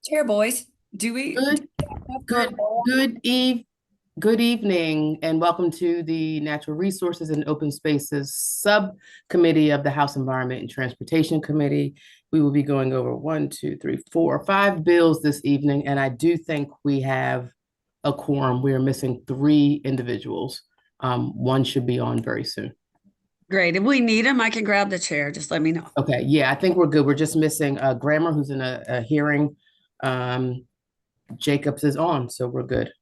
Chair boys, do we Good, have to good, good evening, and welcome to the Natural Resources and Open Spaces Subcommittee of the House Environment and Transportation Committee. We will be going over one, two, three, four, five bills this evening, and I do think we have a quorum. We are missing three individuals. One should be on very soon. Great. If we need him, I can grab the chair. Just let me know. Okay, yeah, I think we're good. We're just missing Grammar, who's in a hearing. Um, Jacobs is on, so we're good.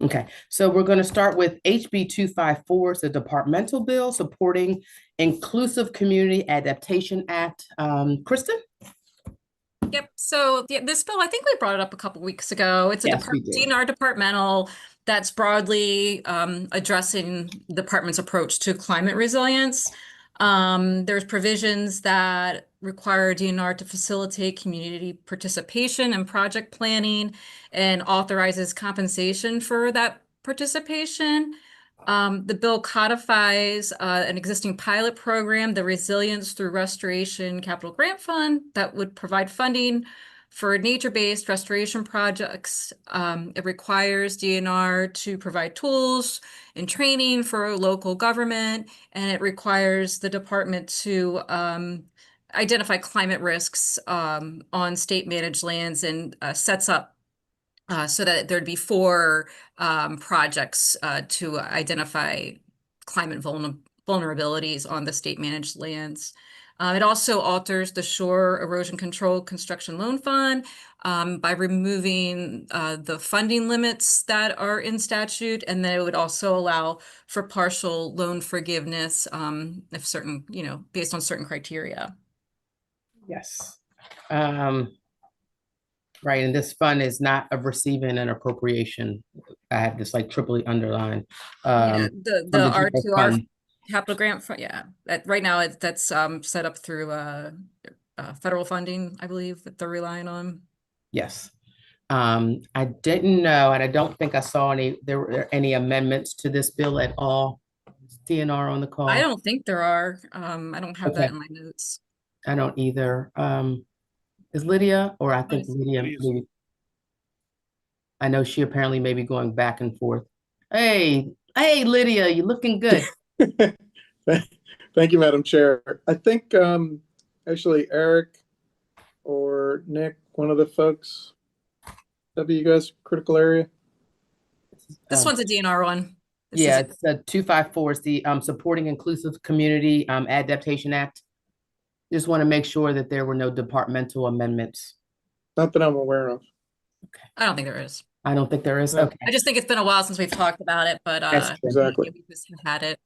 Okay, so we're going to start with HB 254. It's a departmental bill supporting Inclusive Community Adaptation Act. Kristen? Yep. So this bill, I think we brought it up a couple weeks ago. It's a Yes, we did. DNR departmental that's broadly addressing the department's approach to climate resilience. There's provisions that require DNR to facilitate community participation and project planning and authorizes compensation for that participation. The bill codifies an existing pilot program, the Resilience Through Restoration Capital Grant Fund, that would provide funding for nature-based restoration projects. It requires DNR to provide tools and training for local government, and it requires the department to identify climate risks on state-managed lands and sets up so that there'd be four projects to identify climate vulnerabilities on the state-managed lands. It also alters the Shore Erosion Control Construction Loan Fund by removing the funding limits that are in statute, and then it would also allow for partial loan forgiveness if certain, based on certain criteria. Yes. Right, and this fund is not of receiving an appropriation. I have this like triply underlined. Yeah, the general R2R fund. capital grant fund, yeah. Right now that's set up through federal funding, I believe, that they're relying on. Yes. I didn't know, and I don't think I saw there were any amendments to this bill at all. Is DNR on the call? I don't think there are. I don't have that Okay. in my notes. I don't either. Is Lydia, or I think Lydia, maybe. I know she apparently may be going back and forth. Hey, Lydia, you're looking good. Thank you, Madam Chair. I think actually Eric or Nick, one of the folks, that'd be you guys' critical area. This one's a DNR one. Yeah, it's 254. It's the Supporting Inclusive Community Adaptation Act. Just want to make sure that there were no departmental amendments. Not that I'm aware of. Okay. I don't think there is. I don't think there is. No. Okay. I just think it's been a while since we've talked about it, but Exactly. we just had it.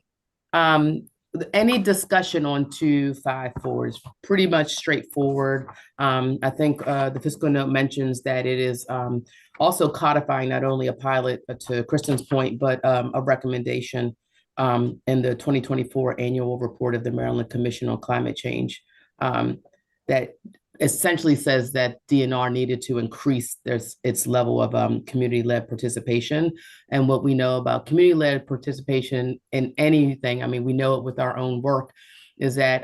Any discussion on 254 is pretty much straightforward. I think the fiscal note mentions that it is also codifying not only a pilot, to Kristen's point, but a recommendation in the 2024 annual report of the Maryland Commission on Climate Change that essentially says that DNR needed to increase its level of community-led participation. And what we know about community-led participation in anything, I mean, we know it with our own work, is that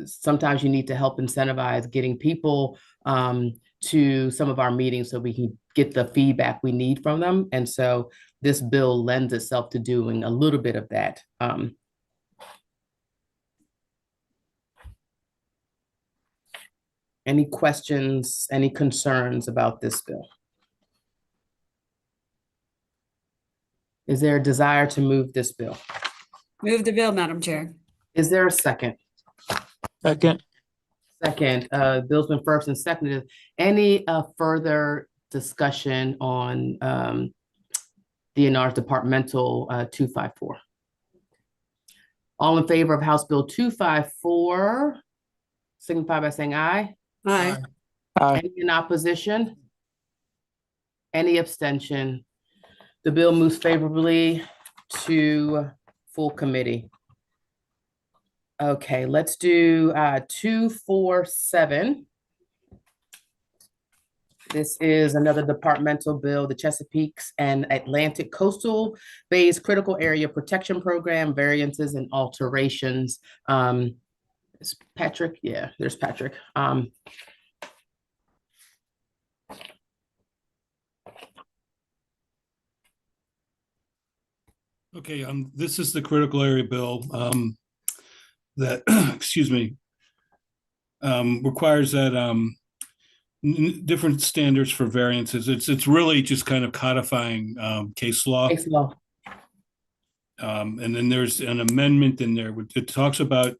sometimes you need to help incentivize getting people to some of our meetings so we can get the feedback we need from them. And so this bill lends itself to doing a little bit of that. Any questions, any concerns about this bill? Is there a desire to move this bill? Move the bill, Madam Chair. Is there a second? Second. Second. Bill's been first and seconded. Any further discussion on DNR's departmental 254? All in favor of House Bill 254, signify by saying aye. Aye. Any in opposition? Any abstention? The bill moves favorably to full committee. Okay, let's do 247. This is another departmental bill, the Chesapeake's and Atlantic Coastal Bays Critical Area Protection Program, variances and alterations. Is Patrick? Yeah, there's Patrick. Okay, this is the critical area bill that, excuse me, requires that different standards for variances. It's really just kind of codifying case law. Case law. And then there's an amendment in there. It talks about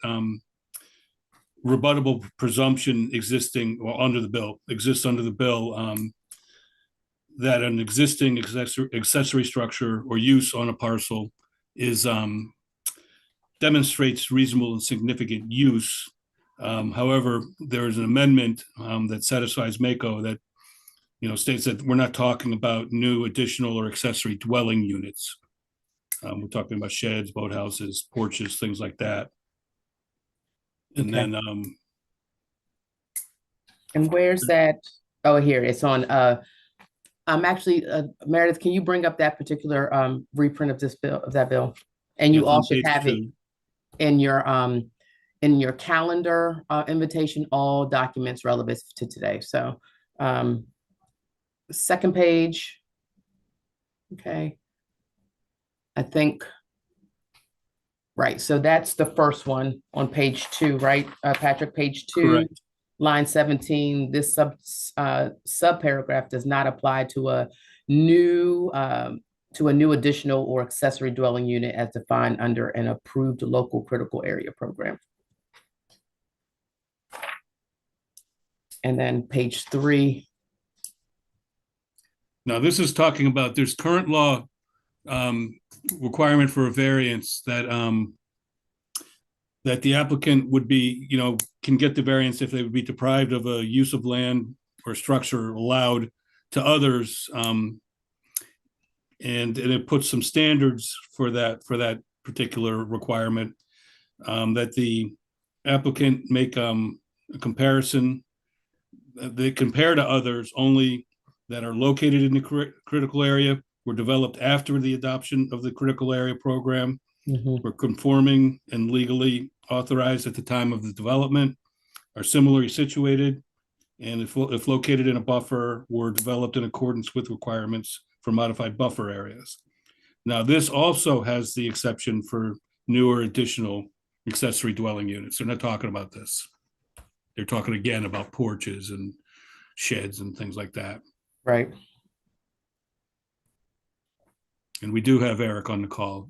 rebuttable presumption existing or under the bill, exists under the bill, that an existing accessory structure or use on a parcel is demonstrates reasonable and significant use. However, there is an amendment that satisfies MACO that states that we're not talking about new, additional, or accessory dwelling units. We're talking about sheds, boathouses, porches, things like that. And Okay. then And where's that? Oh, here, it's on, I'm actually, Meredith, can you bring up that particular reprint of this bill, of that bill? And you it's on all should page have it 2. in your calendar invitation, all documents relevant to today. So second page. Okay. I think, right, so that's the first one on page 2, right, Patrick, page 2. Correct. Line 17, this subparagraph does not apply to a new additional or accessory dwelling unit as defined under an approved local critical area program. And then page 3. Now, this is talking about there's current law requirement for a variance that that the applicant would be, can get the variance if they would be deprived of a use of land or structure allowed to others. And it puts some standards for that particular requirement, that the applicant make a comparison. They compare to others only that are located in the critical area, were developed after the adoption of the critical area program, were conforming and legally authorized at the time of the development, are similarly situated, and if located in a buffer, were developed in accordance with requirements for modified buffer areas. Now, this also has the exception for newer additional accessory dwelling units. They're not talking about this. They're talking again about porches and sheds and things like that. Right. And we do have Eric on the call.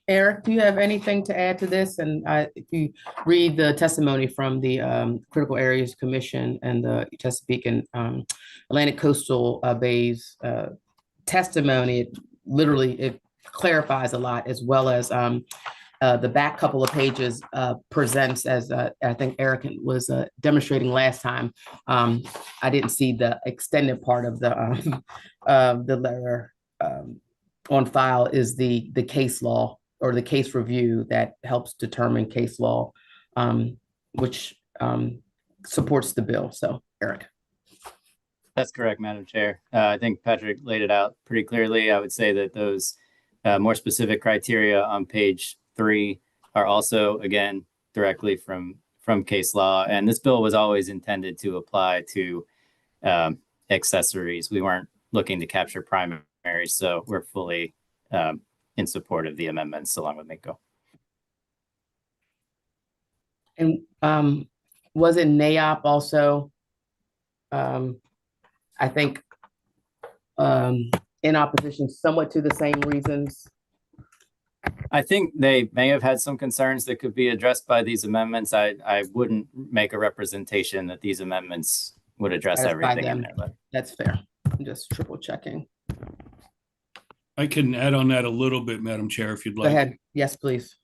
Eric, do you have anything to add to this? And if you read the testimony from the Critical Areas Commission and the Chesapeake and Atlantic Coastal Bays testimony, it clarifies a lot, as well as the back couple of pages presents, as I think Eric was demonstrating last time. I didn't see the extended part of the letter on file is the case law or the case review that helps determine case law, which supports the bill. So, Eric. That's correct, Madam Chair. I think Patrick laid it out pretty clearly. I would say that those more specific criteria on page 3 are also, again, directly from case law. And this bill was always intended to apply to accessories. We weren't looking to capture primaries, so we're fully in support of the amendments along with MACO. And was it NAOP also, I think, in opposition somewhat to the same reasons? I think they may have had some concerns that could be addressed by these amendments. I wouldn't make a representation that these amendments would address everything in there. But that's fair. I'm just triple checking. I can add on that a little bit, Madam Chair, if you'd like. Go ahead. Yes, please.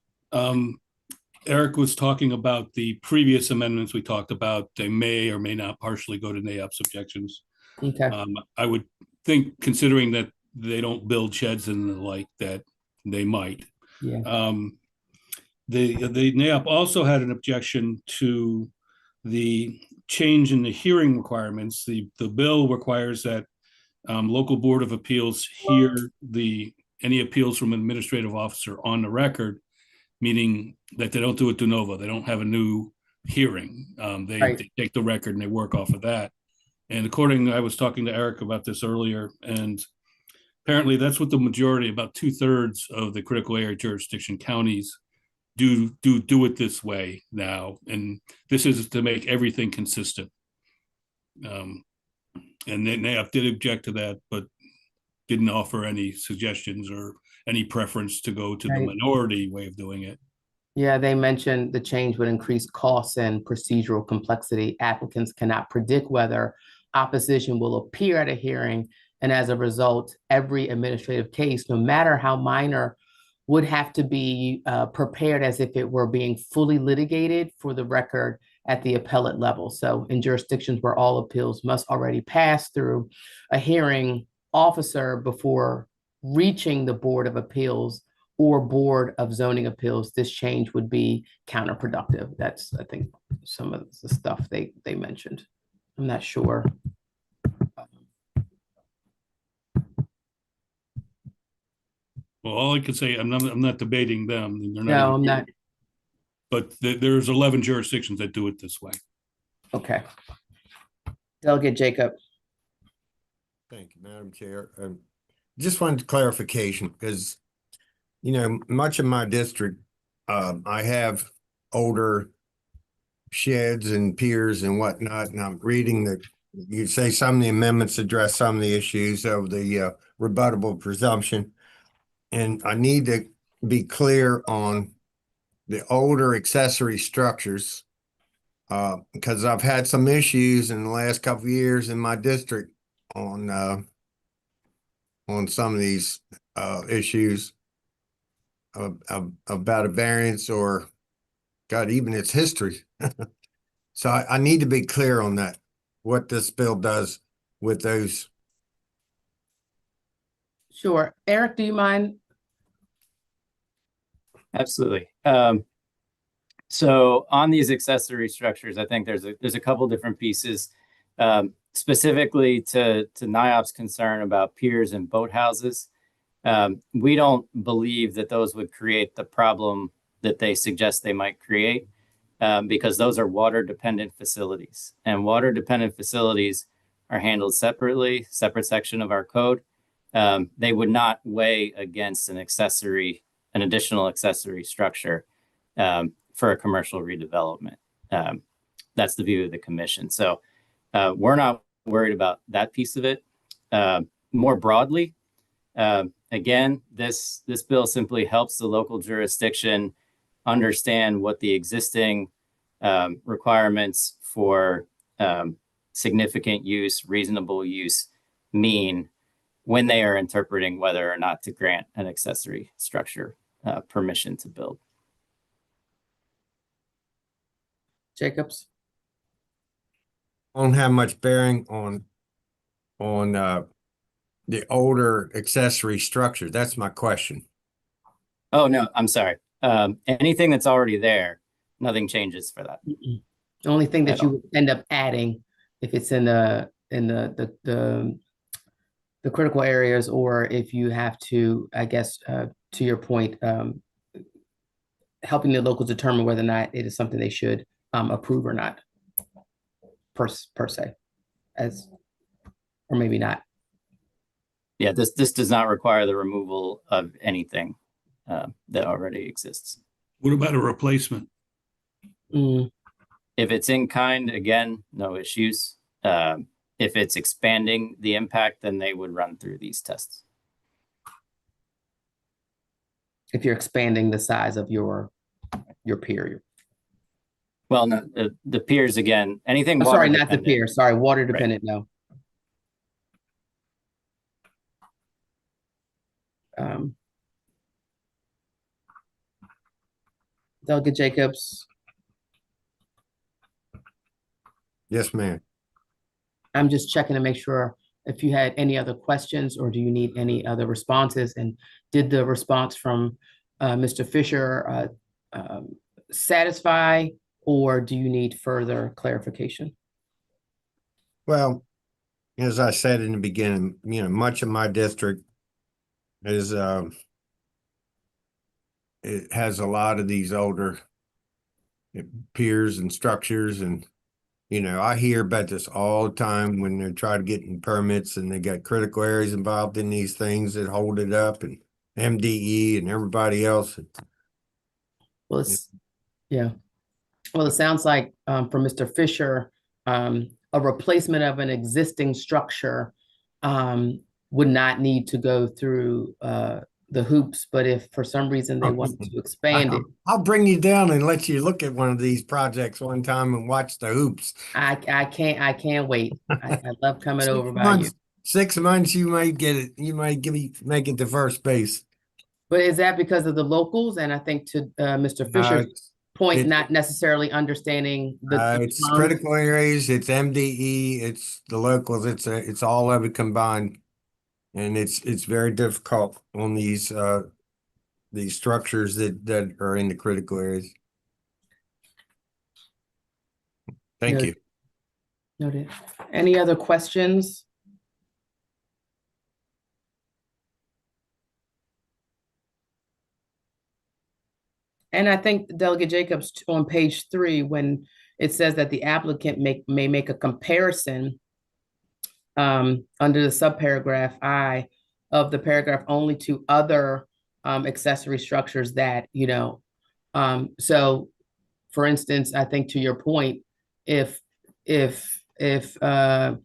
Eric was talking about the previous amendments we talked about. They may or may not partially go to NAOP's objections. Okay. I would think, considering that they don't build sheds and the like, that they might. Yeah. The NAOP also had an objection to the change in the hearing requirements. The bill requires that local board of appeals hear any appeals from an administrative officer on the record, meaning that they don't do it de novo. They don't have a new hearing. They take the record and they work off of that. And I was talking to Eric about this earlier, and apparently that's what the majority, about 2/3 of the critical area jurisdiction counties do it this way now. And this is to make everything consistent. And then they did object to that, but didn't offer any suggestions or any preference to go to the Right. minority way of doing it. Yeah, they mentioned the change would increase costs and procedural complexity. Applicants cannot predict whether opposition will appear at a hearing. And as a result, every administrative case, no matter how minor, would have to be prepared as if it were being fully litigated for the record at the appellate level. So in jurisdictions where all appeals must already pass through a hearing officer before reaching the Board of Appeals or Board of Zoning Appeals, this change would be counterproductive. That's, I think, some of the stuff they mentioned. I'm not sure. Well, all I can say, I'm not debating them. They're not No, even I'm here. not. But there's 11 jurisdictions that do it this way. Okay. Delegate Jacob. Thank you, Madam Chair. Just wanted clarification because, you know, much of my district, I have older sheds and piers and whatnot, and I'm reading that you say some of the amendments address some of the issues of the rebuttable presumption. And I need to be clear on the older accessory structures because I've had some issues in the last couple of years in my district on some of these issues about a variance or God, even its history. So I need to be clear on that, what this bill does with those. Sure. Eric, do you mind? Absolutely. So on these accessory structures, I think there's a couple different pieces, specifically to NIOP's concern about piers and boathouses. We don't believe that those would create the problem that they suggest they might create, because those are water dependent facilities, and water dependent facilities are handled separately, separate section of our code. They would not weigh against an additional accessory structure for a commercial redevelopment. That's the view of the commission. So we're not worried about that piece of it. More broadly, again, this bill simply helps the local jurisdiction understand what the existing requirements for significant use, reasonable use mean when they are interpreting whether or not to grant an accessory structure permission to build. Jacobs? Won't have much bearing on the older accessory structure. That's my question. Oh, no, I'm sorry. Anything that's already there, nothing changes for that. The only thing that At you all. would end up adding if it's in the critical areas, or if you have to, I guess, to your point, helping the locals determine whether or not it is something they should approve or not, per se, or maybe not. Yeah, this does not require the removal of anything that already exists. What about a replacement? Mm, If it's in kind, again, no issues. If it's expanding the impact, then they would run through these tests. if you're expanding the size of your pier. Well, no, the piers, again, anything I'm water sorry, not the dependent. pier. Sorry, water dependent, no. Delegate Jacobs, Yes, ma'am. I'm just checking to make sure if you had any other questions, or do you need any other responses? And did the response from Mr. Fisher satisfy, or do you need further clarification? Well, as I said in the beginning, you know, much of my district is it has a lot of these older piers and structures, and You know, I hear about this all the time when they're trying to get in permits and they got critical areas involved in these things that hold it up, and MDE and everybody else. Well, yeah. Well, it sounds like from Mr. Fisher, a replacement of an existing structure would not need to go through the hoops, but if for some reason they wanted to expand it, I'll bring you down and let you look at one of these projects one time and watch the hoops. I can't wait. I love coming over by you. 6 months, you might get it. You might make it to first base. But is that because of the locals? And I think to Mr. Fisher's point, not necessarily understanding the it's critical areas, it's MDE, it's the locals, it's all of it combined. And it's very difficult on these structures that are in the critical areas. Thank you. Noted. Any other questions? And I think Delegate Jacobs on page 3, when it says that the applicant may make a comparison under the subparagraph I of the paragraph only to other accessory structures that, you know, so for instance, I think to your point, if some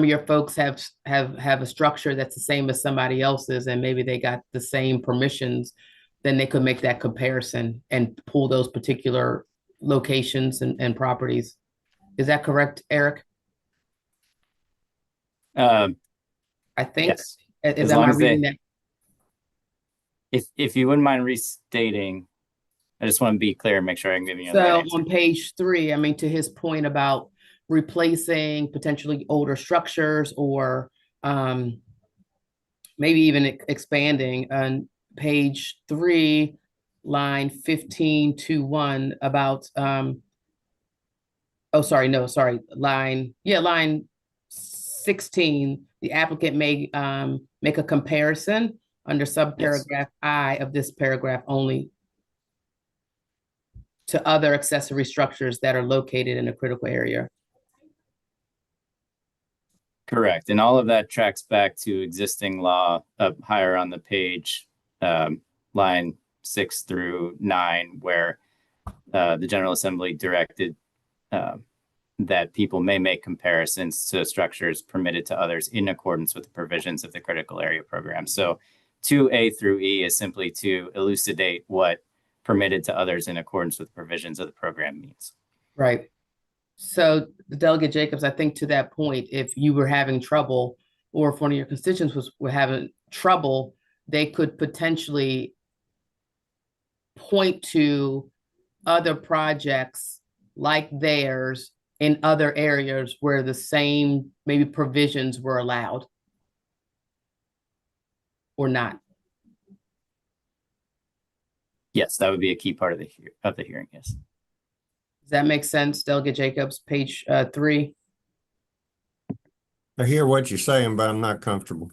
of your folks have a structure that's the same as somebody else's and maybe they got the same permissions, then they could make that comparison and pull those particular locations and properties. Is that correct, Eric? I think. Yes. Is am I reading that? If you wouldn't mind restating, I just want to be clear and make sure I'm giving you. So on page 3, I mean, to his point about replacing potentially older structures or maybe even expanding on page 3, line 15-1 about line 16, the applicant may make a comparison under subparagraph I of this paragraph only to other accessory structures that are located in a critical area. Correct. And all of that tracks back to existing law up higher on the page, line 6 through 9, where the General Assembly directed that people may make comparisons to structures permitted to others in accordance with the provisions of the critical area program. So 2A through E is simply to elucidate what permitted to others in accordance with the provisions of the program means. Right. So the Delegate Jacobs, I think to that point, if you were having trouble or if one of your constituents were having trouble, they could potentially point to other projects like theirs in other areas where the same maybe provisions were allowed or not. Yes, that would be a key part of the hearing. Yes. Does that make sense, Delegate Jacobs, page 3? I hear what you're saying, but I'm not comfortable.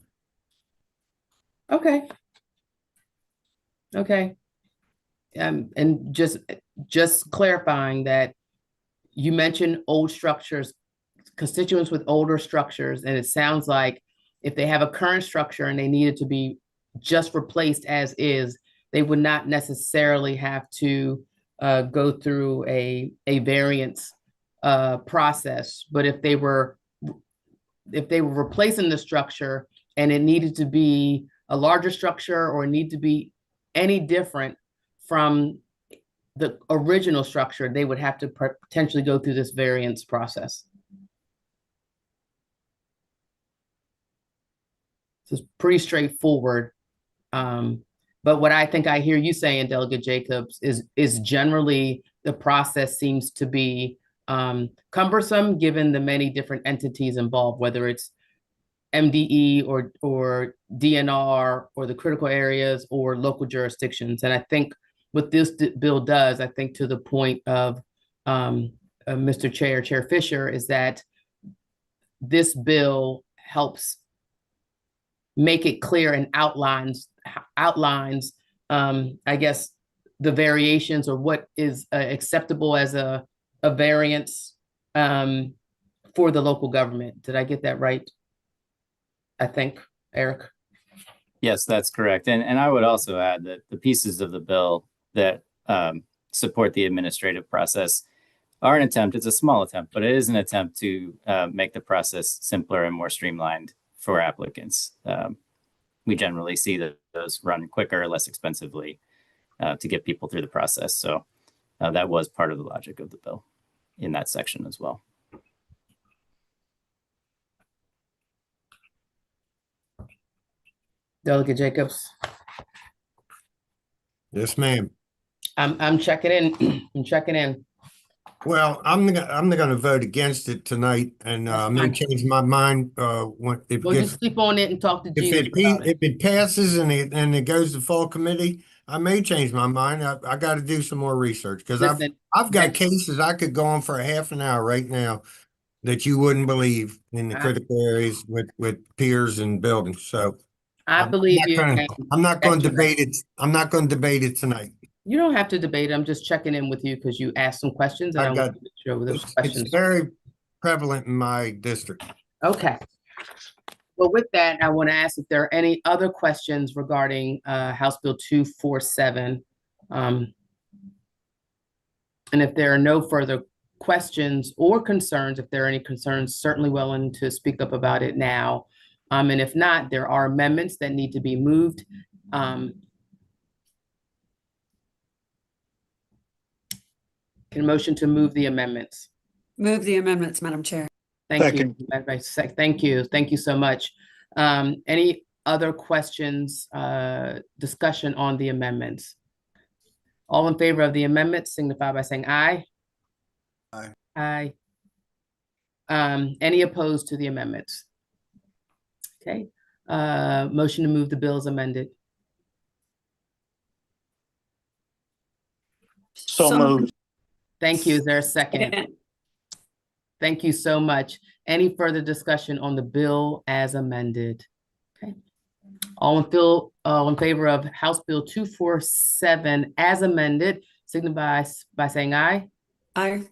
Okay. Okay. And just clarifying that you mentioned old structures, constituents with older structures, and it sounds like if they have a current structure and they needed to be just replaced as is, they would not necessarily have to go through a variance process. But if they were replacing the structure and it needed to be a larger structure or need to be any different from the original structure, they would have to potentially go through this variance process. So it's pretty straightforward. But what I think I hear you saying, Delegate Jacobs, is generally the process seems to be cumbersome given the many different entities involved, whether it's MDE or DNR or the critical areas or local jurisdictions. And I think what this bill does, I think to the point of Mr. Chair Fisher, is that this bill helps make it clear and outlines, I guess, the variations or what is acceptable as a variance for the local government. Did I get that right? I think, Eric. Yes, that's correct. And I would also add that the pieces of the bill that support the administrative process are an attempt. It's a small attempt, but it is an attempt to make the process simpler and more streamlined for applicants. We generally see that those run quicker, less expensively to get people through the process. So that was part of the logic of the bill in that section as well. Delegate Jacobs. Yes, ma'am. I'm checking in. I'm checking in. Well, I'm gonna vote against it tonight, and I may fine. change my mind when if it Well, gets, just sleep on it and talk to if Jesus it about it. if it passes and it goes to full committee. I may change my mind. I got to do some more research because Listen, I've got thank- cases I could go on for a half an hour right now that you wouldn't believe in the I- critical areas with piers and buildings. So I believe you. and I'm not going to that's right. debate it. I'm not going to debate it tonight. You don't have to debate it. I'm just checking in with you because you asked some questions and I I got- want to make sure those It's questions. very prevalent in my district. Okay. Well, with that, I want to ask if there are any other questions regarding House Bill 247. And if there are no further questions or concerns, if there are any concerns, certainly willing to speak up about it now. And if not, there are amendments that need to be moved. Can motion to move the amendments? Move the amendments, Madam Chair. Thank you. Thank you. Thank you so much. Any other questions, discussion on the amendments? All in favor of the amendments signify by saying aye. Aye. Aye. Any opposed to the amendments? Okay, motion to move the bills amended. So moved. Thank you. Is there a second? Thank you so much. Any further discussion on the bill as amended? Okay. All in favor of House Bill 247 as amended, signify by saying aye. Aye.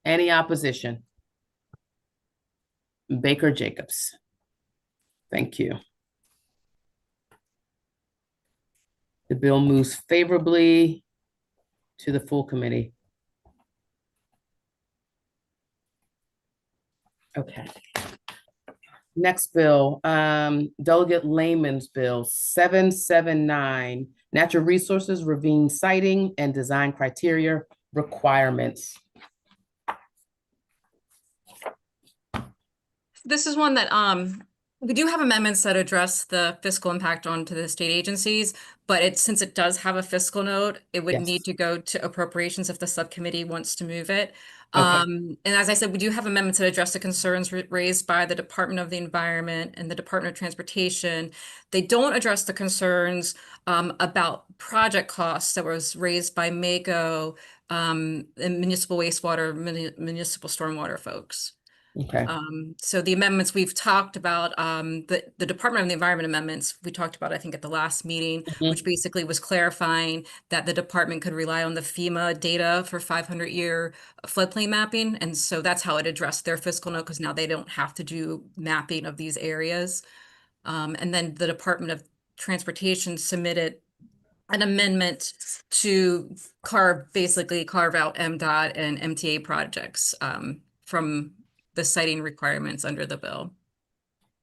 Any opposition? Baker Jacobs. Thank you. The bill moves favorably to the full committee. Okay. Next bill, Delegate Layman's Bill 779, Natural Resources Ravine Siting and Design Criteria Requirements. This is one that we do have amendments that address the fiscal impact onto the state agencies, but since it does have a fiscal note, it would Yes. need to go to appropriations if the subcommittee wants to move it. Okay. And as I said, we do have amendments that address the concerns raised by the Department of the Environment and the Department of Transportation. They don't address the concerns about project costs that was raised by MACO and municipal wastewater, municipal stormwater folks. Okay. So the amendments we've talked about, the Department of the Environment amendments, we talked about, I think, at the last meeting, which basically was clarifying that the department could rely on the FEMA data for 500-year floodplain mapping. And so that's how it addressed their fiscal note, because now they don't have to do mapping of these areas. And then the Department of Transportation submitted an amendment to basically carve out MDOT and MTA projects from the siting requirements under the bill.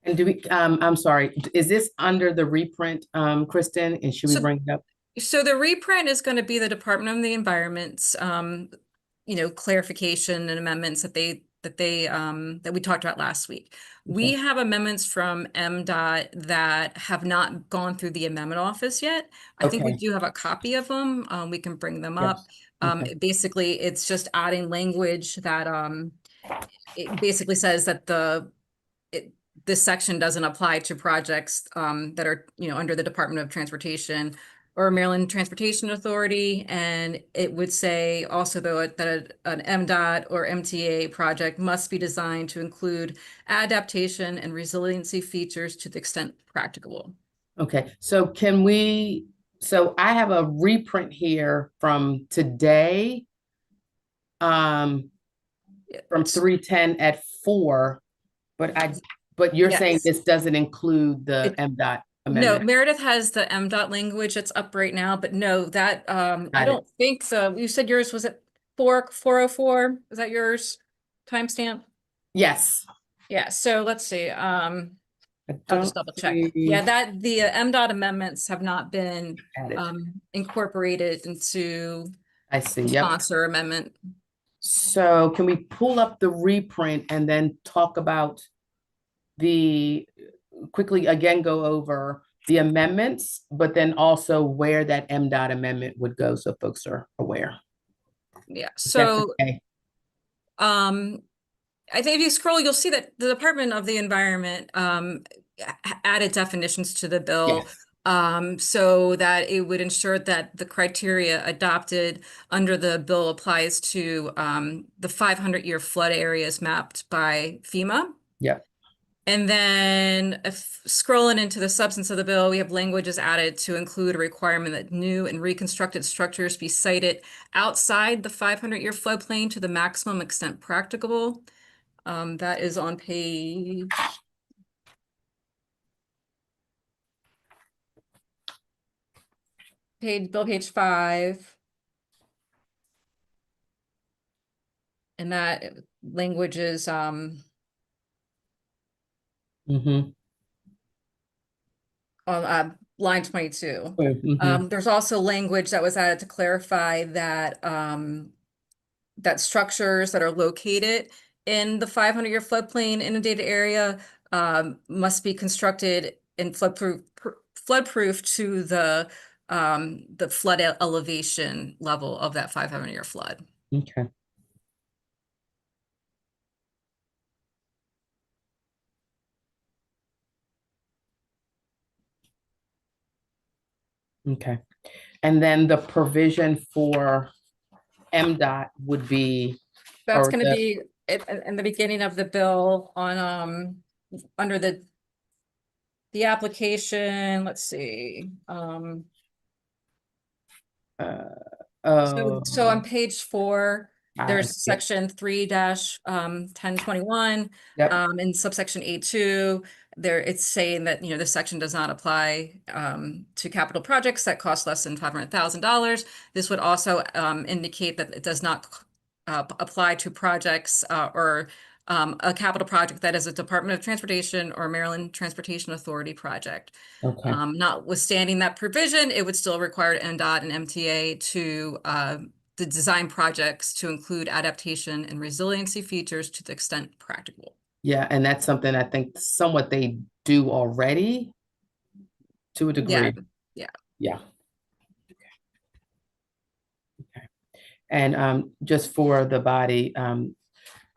And do we, I'm sorry, is this under the reprint, Kristen, and should we bring it up? So the reprint is going to be the Department of the Environment's, clarification and amendments that we talked about last week. We have amendments from MDOT that have not gone through the amendment office yet. I think we do have a copy of them. We can bring them up. Basically, it's just adding language that it basically says that this section doesn't apply to projects that are under the Department of Transportation or Maryland Transportation Authority, and it would say also though that an MDOT or MTA project must be designed to include adaptation and resiliency features to the extent practicable. Okay, so so I have a reprint here from today. from 310 at 4, but you're saying Yes. this doesn't include the MDOT No, amendment? Meredith has the MDOT language that's up right now, but no, that, I Got it. don't think so. You said yours was at 404? Is that yours? Timestamp? Yes. Yeah, so let's see, I I'll just don't double check. see Yeah, that the MDOT amendments have not been added. incorporated into I see, the yep. sponsor amendment. So can we pull up the reprint and then talk about quickly again, go over the amendments, but then also where that MDOT amendment would go, so folks are aware. Yeah, If that's so okay. I think if you scroll, you'll see that the Department of the Environment added definitions to the bill. So that it would ensure that the criteria adopted under the bill applies to the 500-year flood areas mapped by FEMA. Yep. And then if scrolling into the substance of the bill, we have languages added to include a requirement that new and reconstructed structures be sited outside the 500-year floodplain to the maximum extent practicable. That is on page page 5. And that language is Mm-hmm. on line 22. Mm-hmm. There's also language that was added to clarify that that structures that are located in the 500-year floodplain inundated area must be constructed in floodproof to the flood elevation level of that 500-year flood. Okay. Okay. And then the provision for MDOT would be, That's or going to the- be in the beginning of the bill on under the application. Let's see. So on page 4, I there's see it. section 3-1021, Yep. in subsection A2, there it's saying that, you know, this section does not apply to capital projects that cost less than $500,000. This would also indicate that it does not apply to projects or a capital project that is a Department of Transportation or Maryland Transportation Authority project. Okay. Notwithstanding that provision, it would still require NDOT and MTA to the design projects to include adaptation and resiliency features to the extent practicable. Yeah, and that's something I think somewhat they do already to a degree. Yeah. Yeah. Okay. And just for the body,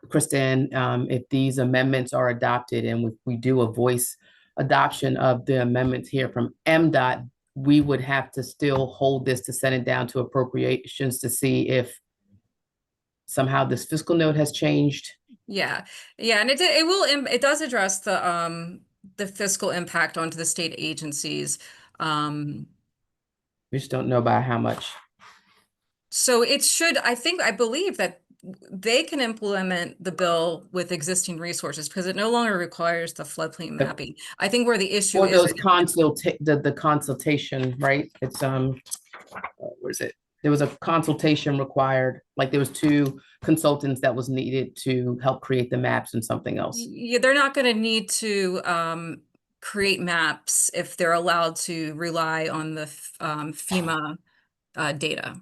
Kristen, if these amendments are adopted and we do a voice adoption of the amendments here from MDOT, we would have to still hold this to send it down to appropriations to see if somehow this fiscal note has changed. Yeah, and it does address the fiscal impact onto the state agencies. We just don't know by how much. So it should, I believe that they can implement the bill with existing resources because it no longer requires the floodplain mapping. I think where the issue Or is those the consultation, right? It's where is it? There was a consultation required, like there was 2 consultants that was needed to help create the maps and something else. Yeah, they're not going to need to create maps if they're allowed to rely on the FEMA data.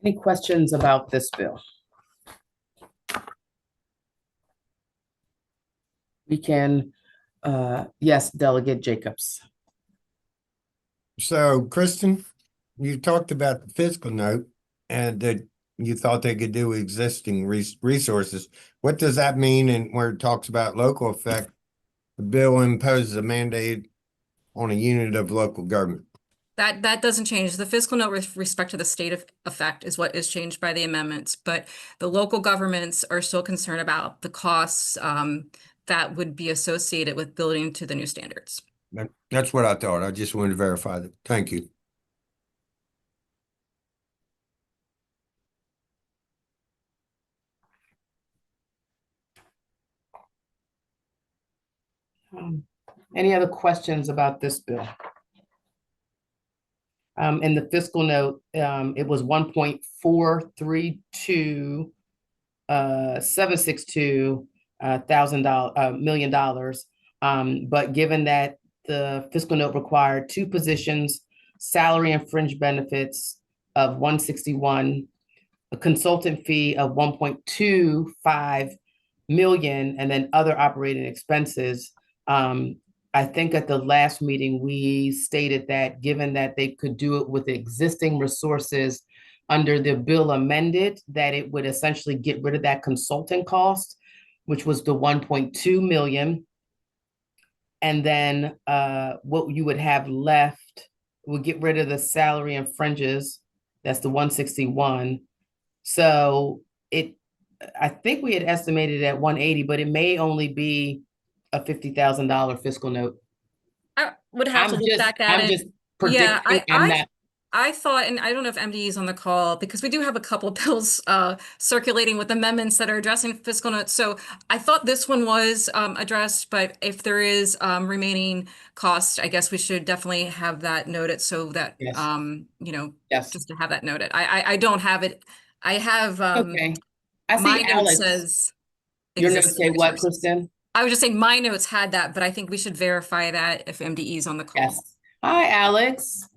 Any questions about this bill? We can, yes, Delegate Jacobs. So, Kristen, you talked about the fiscal note and that you thought they could do existing resources. What does that mean? And where it talks about local effect, the bill imposes a mandate on a unit of local government. That doesn't change. The fiscal note with respect to the state of effect is what is changed by the amendments, but the local governments are still concerned about the costs that would be associated with building to the new standards. That's what I thought. I just wanted to verify that. Thank you. Any other questions about this bill? In the fiscal note, it was 1.432 $762 million dollars. But given that the fiscal note required two positions, salary and fringe benefits of 161, a consultant fee of 1.25 million, and then other operating expenses. I think at the last meeting, we stated that given that they could do it with existing resources under the bill amended, that it would essentially get rid of that consulting cost, which was the 1.2 million. And then what you would have left would get rid of the salary and fringes. That's the 161. So I think we had estimated at 180, but it may only be a $50,000 fiscal note. I would have to look back at I'm it. just Yeah, predicting. I thought, and I don't know if MD is on the call, because we do have a couple of bills circulating with amendments that are addressing fiscal notes. So I thought this one was addressed, but if there is remaining cost, I guess we should definitely have that noted so that, Yes. Yes. just to have that noted. I don't have it. I have, Okay. I my see note Alex. says Your notes existing say what, resources. Kristen? I was just saying my notes had that, but I think we should verify that if MDE is on the call. Yes. Hi, Alex.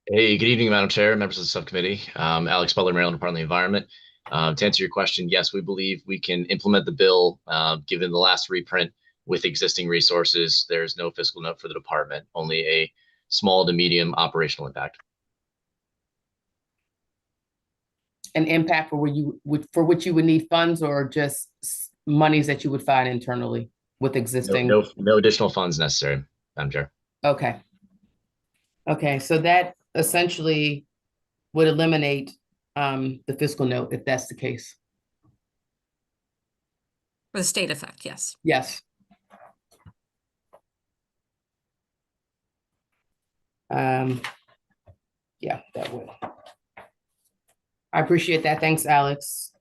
Hey, good evening, Madam Chair, members of the subcommittee. Alex Butler, Maryland Department of the Environment. To answer your question, yes, we believe we can implement the bill given the last reprint with existing resources. There's no fiscal note for the department, only a small to medium operational impact. An impact for which you would need funds, or just monies that you would find internally with existing? No additional funds necessary, Madam Chair. Okay. Okay, so that essentially would eliminate the fiscal note if that's the case. For the state effect, yes. Yes. Yeah, that would. I appreciate that. Thanks, Alex.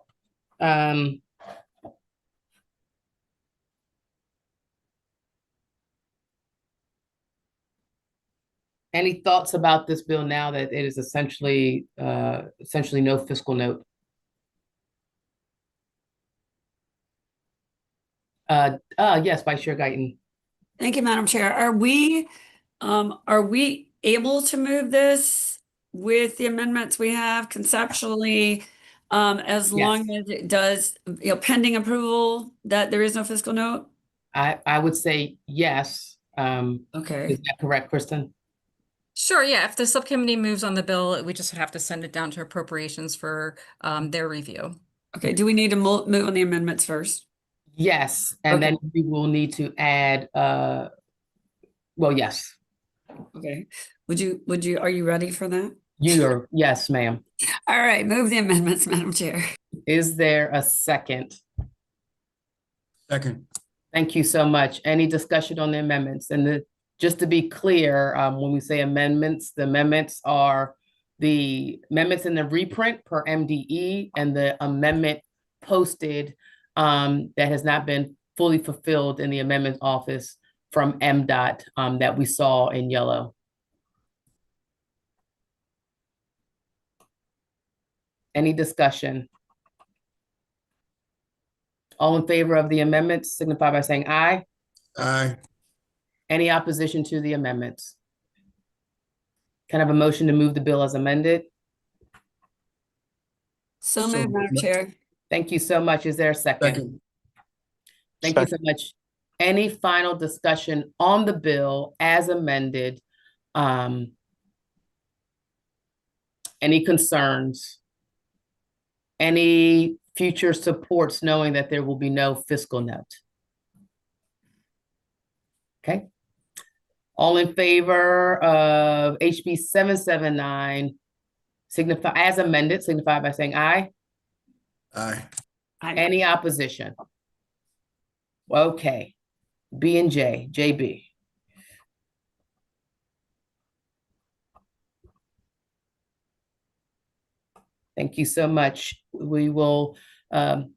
Any thoughts about this bill now that it is essentially no fiscal note? Yes, Vice Chair Guyton. Thank you, Madam Chair. Are we able to move this with the amendments we have conceptually, as long as it does, pending approval that there is no fiscal note? I would say yes. Okay. Is that correct, Kristen? Sure, yeah. If the subcommittee moves on the bill, we just would have to send it down to appropriations for their review. Okay, do we need to move on the amendments first? Yes, and Okay. then we will need to add, well, yes. Okay, are you ready for that? Yes, ma'am. All right, move the amendments, Madam Chair. Is there a second? Second. Thank you so much. Any discussion on the amendments? And just to be clear, when we say amendments, the amendments are the amendments in the reprint per MDE and the amendment posted that has not been fully fulfilled in the amendment office from MDOT that we saw in yellow. Any discussion? All in favor of the amendments signify by saying aye. Aye. Any opposition to the amendments? Can I have a motion to move the bill as amended? So moved, Madam Chair. Thank you so much. Is there a second? Second. Thank you so much. Any final discussion on the bill as amended? Any concerns? Any future supports knowing that there will be no fiscal note? Okay. All in favor of HB 779 signify as amended, signify by saying aye. Aye. Any opposition? Okay. B and J, JB. Thank you so much. We will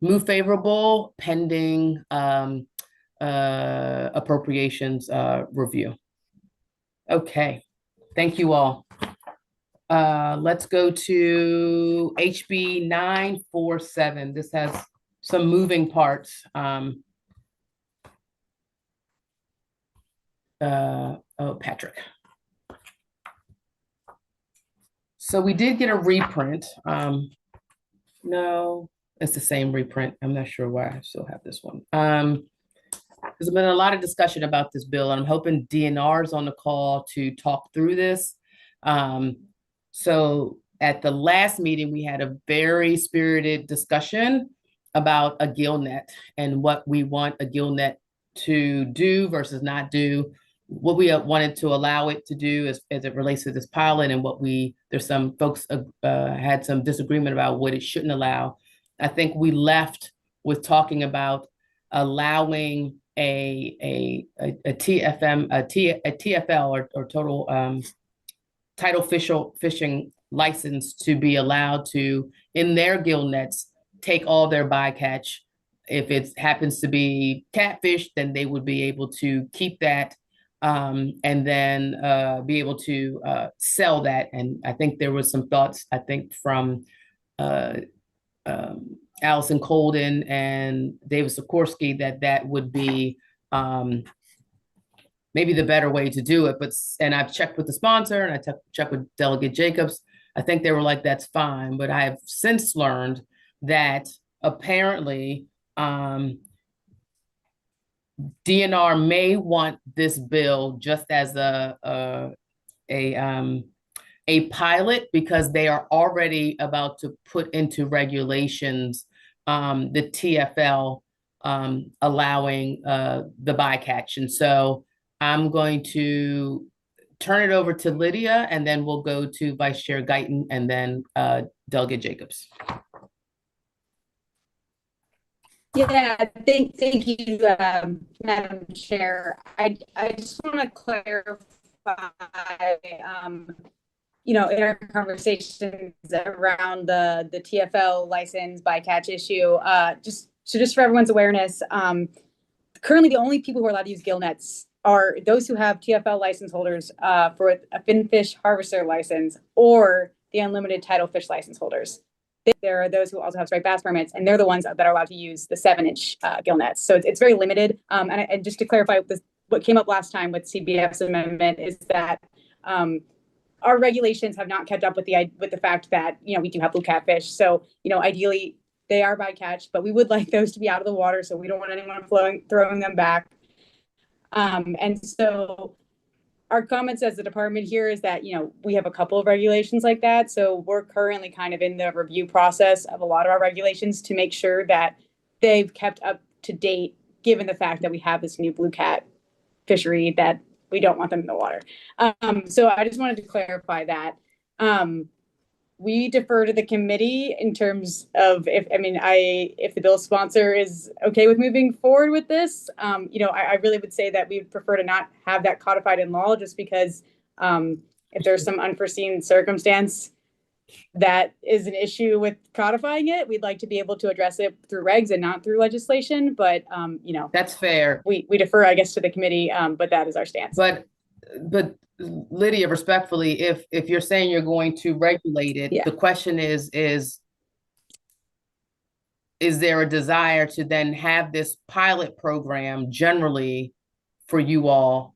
move favorable pending appropriations review. Okay, thank you all. Let's go to HB 947. This has some moving parts. Oh, Patrick. So we did get a reprint. No, it's the same reprint. I'm not sure why I still have this one. There's been a lot of discussion about this bill, and I'm hoping DNR is on the call to talk through this. So at the last meeting, we had a very spirited discussion about a GILNet and what we want a GILNet to do versus not do, what we wanted to allow it to do as it relates to this pilot, and what there's some folks had some disagreement about what it shouldn't allow. I think we left with talking about allowing a TFL or total tidal fishing license to be allowed to, in their gill nets, take all their bycatch. If it happens to be catfish, then they would be able to keep that and then be able to sell that. And I think there was some thoughts, I think, from Allison Colden and David Sikorsky that would be maybe the better way to do it. And I've checked with the sponsor and I checked with Delegate Jacobs. I think they were like, that's fine. But I have since learned that apparently DNR may want this bill just as a pilot, because they are already about to put into regulations the TFL allowing the bycatch. And so I'm going to turn it over to Lydia, and then we'll go to Vice Chair Guyton and then Delegate Jacobs. Yeah, thank you, Madam Chair. I just want to clarify, in our conversations around the TFL license bycatch issue, just for everyone's awareness, currently the only people who are allowed to use gill nets are those who have TFL license holders for a finfish harvester license or the unlimited tidal fish license holders. There are those who also have striped bass permits, and they're the ones that are allowed to use the 7-inch gill nets. So it's very limited. And just to clarify, what came up last time with CBF's amendment is that our regulations have not kept up with the fact that we do have blue catfish. So ideally they are bycatch, but we would like those to be out of the water, so we don't want anyone throwing them back. And so our comments as the department here is that, we have a couple of regulations like that. So we're currently kind of in the review process of a lot of our regulations to make sure that they've kept up to date, given the fact that we have this new blue cat fishery that we don't want them in the water. So I just wanted to clarify that. We defer to the committee in terms of if the bill sponsor is okay with moving forward with this. I really would say that we would prefer to not have that codified in law, just because if there's some unforeseen circumstance that is an issue with codifying it, we'd like to be able to address it through regs and not through legislation. But that's fair. We defer, I guess, to the committee, but that is our stance. But Lydia, respectfully, if you're saying you're going to regulate it, the question is there a desire to then have this pilot program generally for you all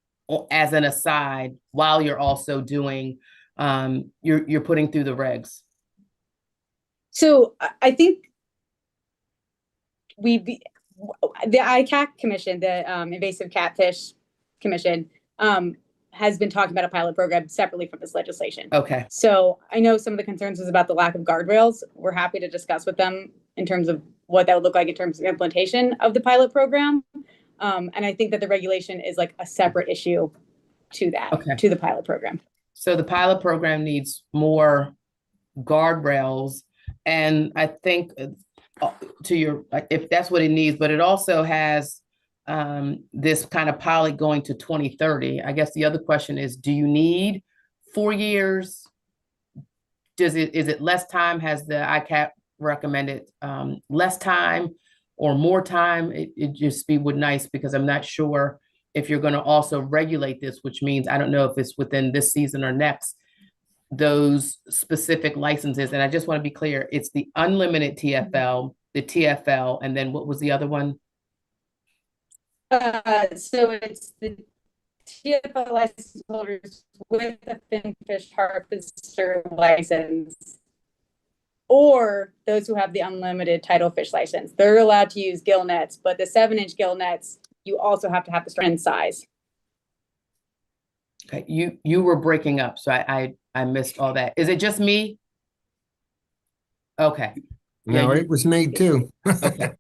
as an aside while you're also doing you're putting through the regs? So I think the ICAC Commission, the Invasive Catfish Commission, has been talking about a pilot program separately from this legislation. Okay. So I know some of the concerns was about the lack of guardrails. We're happy to discuss with them in terms of what that would look like in terms of implementation of the pilot program. And I think that the regulation is like a separate issue to that, to the pilot program. So the pilot program needs more guardrails. And I think if that's what it needs, but it also has this kind of pilot going to 2030. I guess the other question is, do you need 4 years? Is it less time? Has the ICAP recommended less time? or more time, it just would nice, because I'm not sure if you're gonna also regulate this, which means I don't know if it's within this season or next, those specific licenses. And I just want to be clear, it's the unlimited TFL, the TFL, and then what was the other one? So it's the TFL license holders with a finfish harvester license, or those who have the unlimited tidal fish license. They're allowed to use gill nets, but the 7-inch gill nets, you also have to have the strand size. Okay, you were breaking up, so I missed all that. Is it just me? Okay. No, Yeah, it was me too. Okay. Try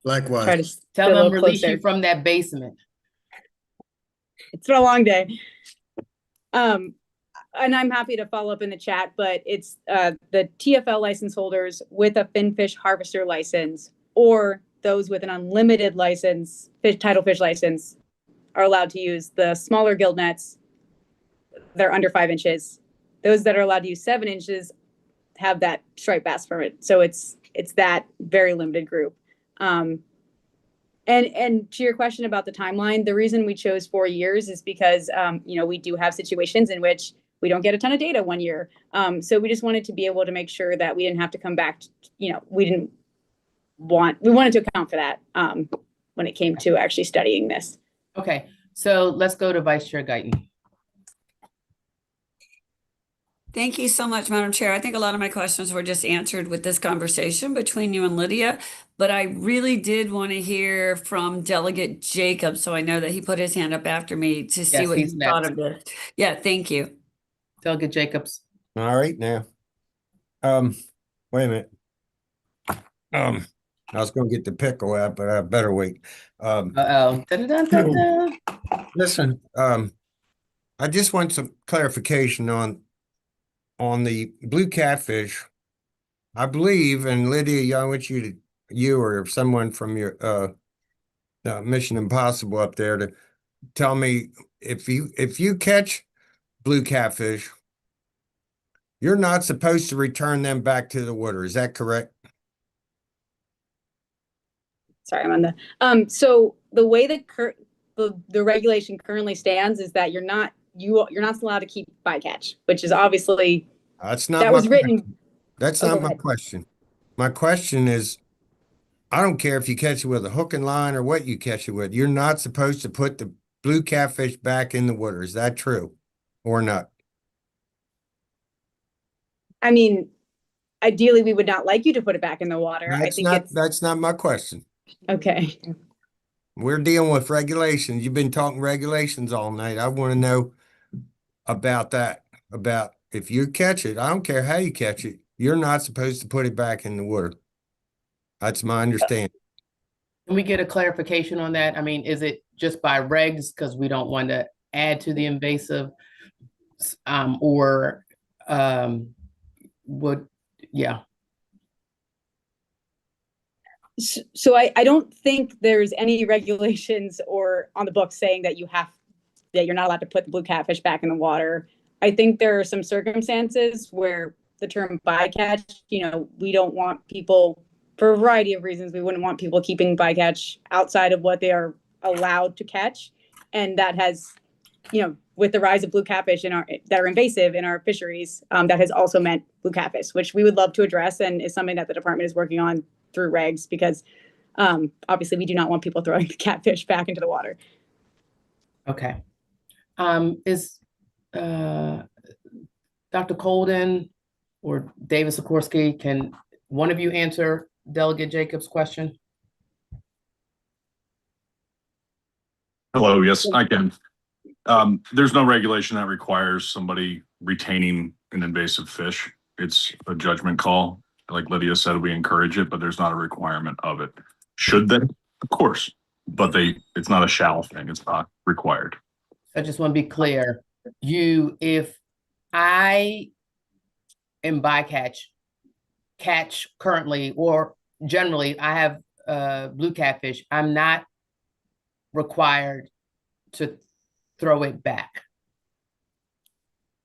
Likewise. to Tell get a them little release closer. you from that basement. It's been a long day. And I'm happy to follow up in the chat, but it's the TFL license holders with a finfish harvester license, or those with an unlimited license, tidal fish license, are allowed to use the smaller gill nets. They're under 5 inches. Those that are allowed to use 7 inches have that striped bass permit. So it's that very limited group. And to your question about the timeline, the reason we chose 4 years is because we do have situations in which we don't get a ton of data 1 year. So we just wanted to be able to make sure that we didn't have to come back. We wanted to account for that when it came to actually studying this. Okay, so let's go to Vice Chair Guyton. Thank you so much, Madam Chair. I think a lot of my questions were just answered with this conversation between you and Lydia, but I really did want to hear from Delegate Jacob, so I know that he put his hand up after me to see Yes, what he's he thought next. of this. Yeah, thank you. Delegate Jacobs. All right now. Wait a minute. I was gonna get the pickle out, but I better wait. Uh-oh. Dun-dun-dun-dun-dun. Listen, I just want some clarification on the blue catfish. I believe, and Lydia, I want you or someone from your Mission Impossible up there to tell me if you catch blue catfish, you're not supposed to return them back to the water. Is that correct? Sorry, I'm on the so the way that the regulation currently stands is that you're not allowed to keep bycatch, which is obviously That's not that my was written. question. That's Oh, not go my ahead. question. My question is, I don't care if you catch it with a hook and line or what you catch it with. You're not supposed to put the blue catfish back in the water. Is that true or not? I mean, ideally, we would not like you to put it back in the water. I think That's not my question. okay. We're dealing with regulations. You've been talking regulations all night. I want to know about that. About if you catch it, I don't care how you catch it, you're not supposed to put it back in the water. That's my understanding. Can we get a clarification on that? I mean, is it just by regs because we don't want to add to the invasive, or yeah. So I don't think there's any regulations or on the book saying that you're not allowed to put the blue catfish back in the water. I think there are some circumstances where the term bycatch, we don't want people, for a variety of reasons, we wouldn't want people keeping bycatch outside of what they are allowed to catch. And that has, with the rise of blue catfish that are invasive in our fisheries, that has also meant blue catfish, which we would love to address and is something that the department is working on through regs, because obviously we do not want people throwing the catfish back into the water. Okay. Is Dr. Colden or David Sikorsky, can one of you answer Delegate Jacobs' question? Hello, yes, I can. There's no regulation that requires somebody retaining an invasive fish. It's a judgment call. Like Lydia said, we encourage it, but there's not a requirement of it. Should they? Of course, but it's not a shall thing. It's not required. I just want to be clear. If I am bycatch, catch currently, or generally I have blue catfish, I'm not required to throw it back.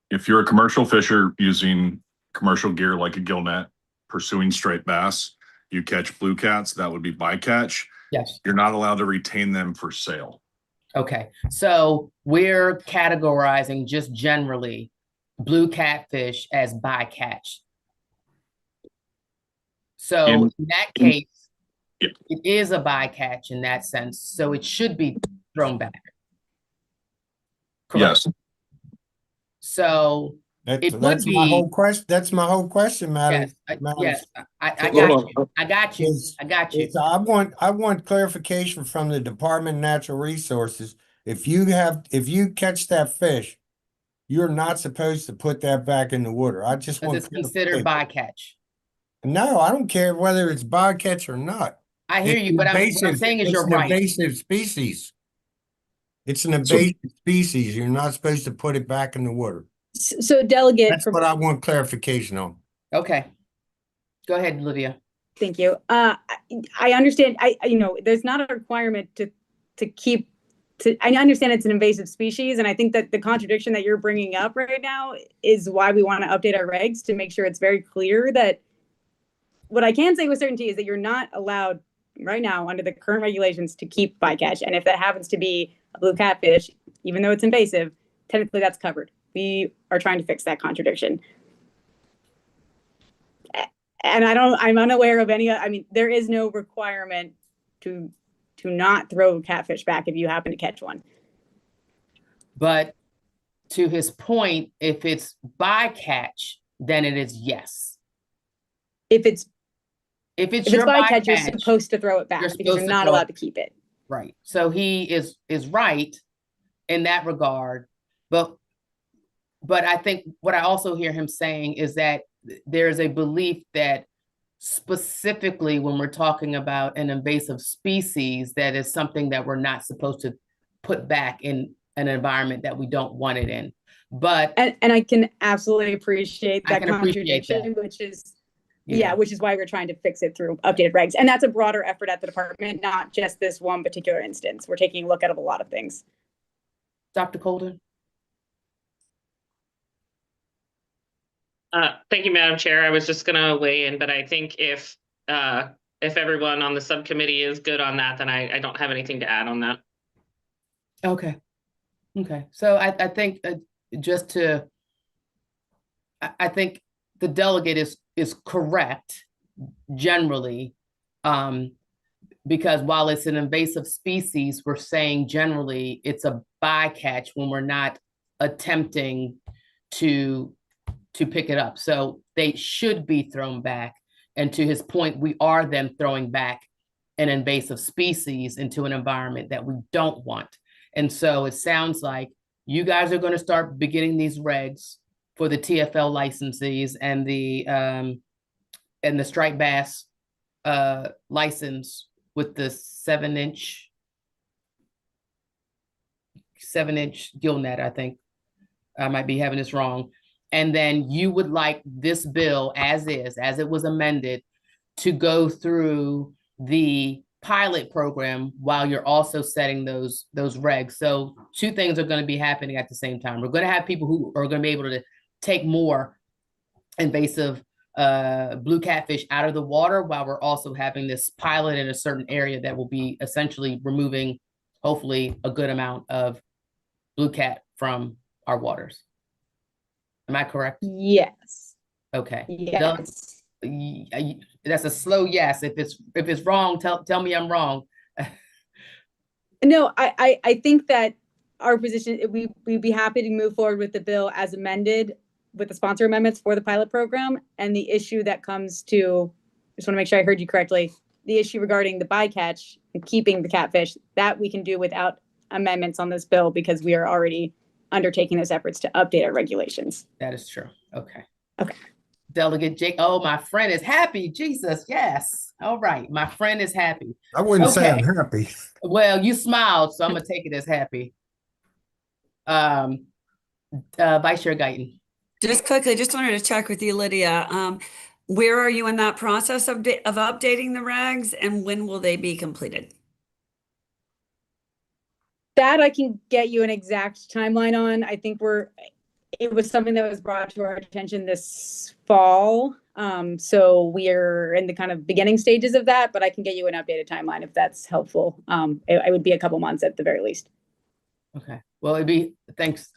If you're a commercial fisher using commercial gear like a gill net, pursuing straight bass, you catch blue cats, that would be bycatch. Yes. You're not allowed to retain them for sale. Okay, so we're categorizing just generally blue catfish as bycatch. So In- in that case, Yeah. it is a bycatch in that sense, so it should be thrown back. Correct. Yes. So it would That's my be, whole question. That's my whole question, Madam. yes, I So got hold you. I got you. Is- I got you. I want clarification from the Department of Natural Resources. If you catch that fish, you're not supposed to put that back in the water. I just Because want it's considered clarification. bycatch. No, I don't care whether it's bycatch or not. I hear It's you, but what I'm invasive- saying is it's you're an right. invasive species. It's an invasive species. You're not supposed to put it back in the water. So delegate, That's what I want clarification on. Okay. Go ahead, Lydia. thank you. I understand, there's not a requirement to keep, I understand it's an invasive species, and I think that the contradiction that you're bringing up right now is why we want to update our regs to make sure it's very clear that what I can say with certainty is that you're not allowed right now under the current regulations to keep bycatch. And if that happens to be a blue catfish, even though it's invasive, technically that's covered. We are trying to fix that contradiction. And I'm unaware of any, there is no requirement to not throw catfish back if you happen to catch one. But to his point, if it's bycatch, then it is yes. If it's your bycatch, you're bycatch, supposed to throw it back you're because you're supposed to not throw allowed it- to keep it. right. So he is right in that regard. But I think what I also hear him saying is that there's a belief that specifically when we're talking about an invasive species, that is something that we're not supposed to put back in an environment that we don't want it in. But And I can absolutely appreciate I that can appreciate contradiction, that. which is, which is why we're trying to fix it through updated regs. And that's a broader effort at the department, not just this one particular instance. We're taking a look at a lot of things. Dr. Colden? Thank you, Madam Chair. I was just going to weigh in, but I think if everyone on the subcommittee is good on that, then I don't have anything to add on that. Okay. So I think I think the delegate is correct generally, because while it's an invasive species, we're saying generally it's a bycatch when we're not attempting to pick it up. So they should be thrown back. And to his point, we are then throwing back an invasive species into an environment that we don't want. And so it sounds like you guys are going to start beginning these regs for the TFL licensees and the striped bass license with the 7-inch gill net. I think I might be having this wrong. And then you would like this bill as it was amended, to go through the pilot program while you're also setting those regs. So two things are going to be happening at the same time. We're going to have people who are going to be able to take more invasive blue catfish out of the water, while we're also having this pilot in a certain area that will be essentially removing, hopefully, a good amount of blue cat from our waters. Am I correct? Yes. Okay. Yes. That's a slow yes. If it's wrong, tell me I'm wrong. No, I think that our position, we'd be happy to move forward with the bill as amended with the sponsor amendments for the pilot program. And the issue that comes to, just want to make sure I heard you correctly, the issue regarding the bycatch and keeping the catfish, that we can do without amendments on this bill because we are already undertaking those efforts to update our regulations. That is true. Okay. Okay. Delegate Jake. Oh, my friend is happy. Jesus. Yes. All right. My friend is happy. I wouldn't say I'm Okay. happy. Well, you smiled, so I'm gonna take it as happy. Vice Chair Guyton. Just quickly, just wanted to check with you, Lydia. Where are you in that process of updating the regs, and when will they be completed? That I can get you an exact timeline on. I think it was something that was brought to our attention this fall. So we're in the kind of beginning stages of that, but I can get you an updated timeline if that's helpful. It would be a couple months at the very least. Okay, well, it'd be, thanks,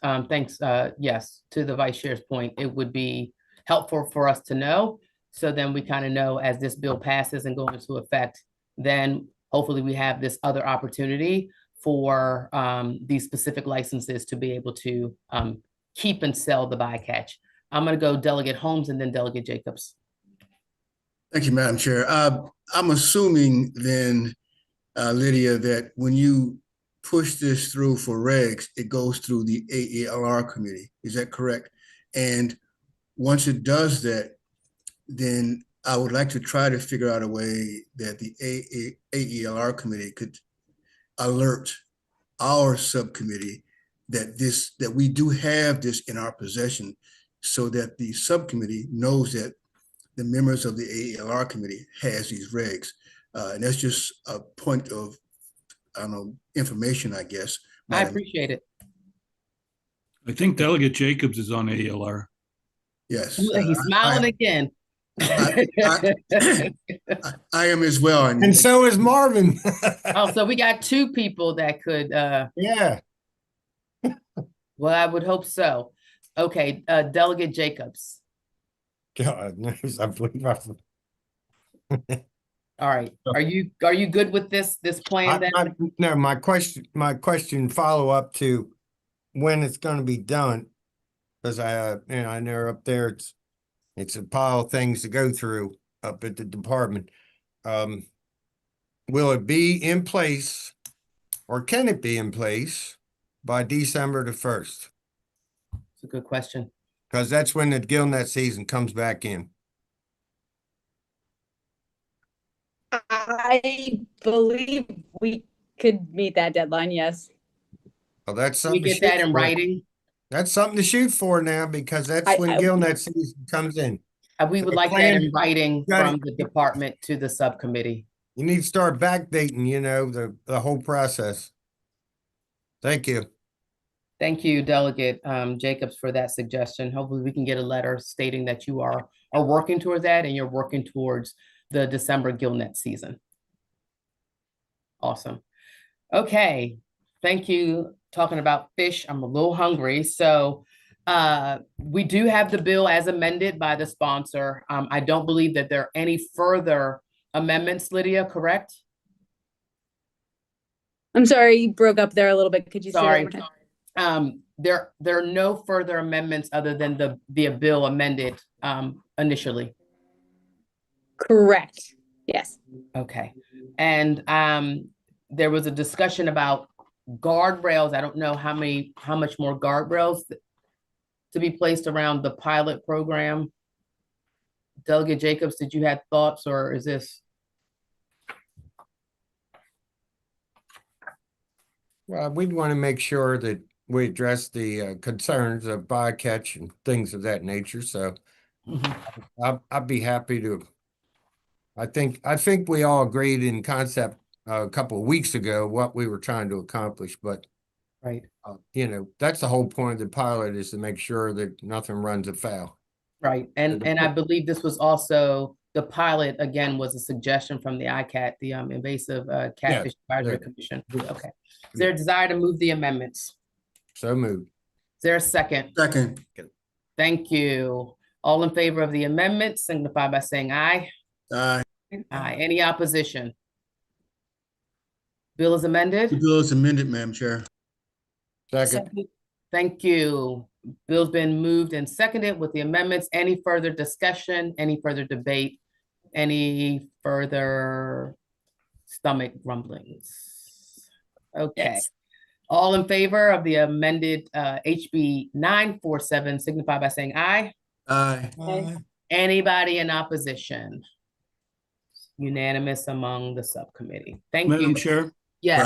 yes, to the vice chair's point, it would be helpful for us to know. So then we kind of know as this bill passes and goes into effect, then hopefully we have this other opportunity for these specific licenses to be able to keep and sell the bycatch. I'm gonna go Delegate Holmes and then Delegate Jacobs. Thank you, Madam Chair. I'm assuming then, Lydia, that when you push this through for regs, it goes through the AELR committee. Is that correct? And once it does that, then I would like to try to figure out a way that the AELR committee could alert our subcommittee that we do have this in our possession, so that the subcommittee knows that the members of the AELR committee has these regs. And that's just a point of, I don't know, information, I guess. I appreciate it. I think Delegate Jacobs is on ALR. Yes. He's smiling again. I am as well. And so is Marvin. Oh, so we got two people that could, Yeah. well, I would hope so. Okay, Delegate Jacobs. God knows, I believe I. All right, are you good with this plan then? No, my question follow up to when it's going to be done, because I know up there it's a pile of things to go through up at the department. Will it be in place, or can it be in place by December the 1st? It's a good question. Because that's when the gillnet season comes back in. I believe we could meet that deadline, yes. Well, that's Can we something to get that shoot in for. writing? That's something to shoot for now, because that's when gillnet season comes in. We would like that in writing from the department to the subcommittee. You need to start backdating, the whole process. Thank you. Thank you, Delegate Jacobs, for that suggestion. Hopefully we can get a letter stating that you are working towards that and you're working towards the December gillnet season. Awesome. Okay, thank you. Talking about fish, I'm a little hungry. So we do have the bill as amended by the sponsor. I don't believe that there are any further amendments, Lydia, correct? I'm sorry, you broke up there a little bit. Could you say that one more time? There are no further amendments other than the bill amended initially. Correct. Yes. Okay. And there was a discussion about guardrails. I don't know how much more guardrails to be placed around the pilot program. Delegate Jacobs, did you have thoughts, or is this? Well, we'd want to make sure that we address the concerns of bycatch and things of that nature. So I'd be happy to. I think we all agreed in concept a couple of weeks ago what we were trying to accomplish, but right, that's the whole point of the pilot, is to make sure that nothing runs afoul. Right, and I believe this was also the pilot. Again, was a suggestion from the ICAT, the Invasive Catfish Advisory Commission. Okay, is there a desire to move the amendments? So moved. Is there a second? Second. Thank you. All in favor of the amendment, signify by saying aye. Aye. Aye. Any opposition? Bill is amended. The bill is amended, Madam Chair. Second. Thank you. Bill's been moved and seconded with the amendments. Any further discussion? Any further debate? Any further stomach rumblings? Okay. Yes. All in favor of the amended HB 947, signify by saying aye. Aye. Aye. Anybody in opposition? Unanimous among the subcommittee. Thank Madam you. Chair, Yes.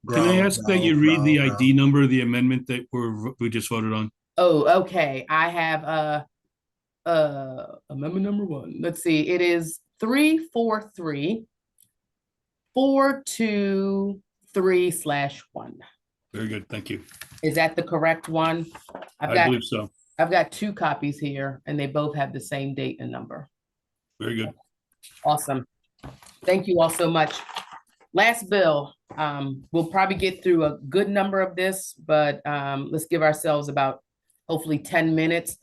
can I ask that you read the ID number of the amendment that we just voted on? Oh, okay. I have amendment number 1. Let's see. It is 343 423/1. Very good. Thank you. Is that the correct one? I believe so. I've got 2 copies here and they both have the same date and number. Very good. Awesome. Thank you all so much. Last bill, we'll probably get through a good number of this, but let's give ourselves about hopefully 10 minutes.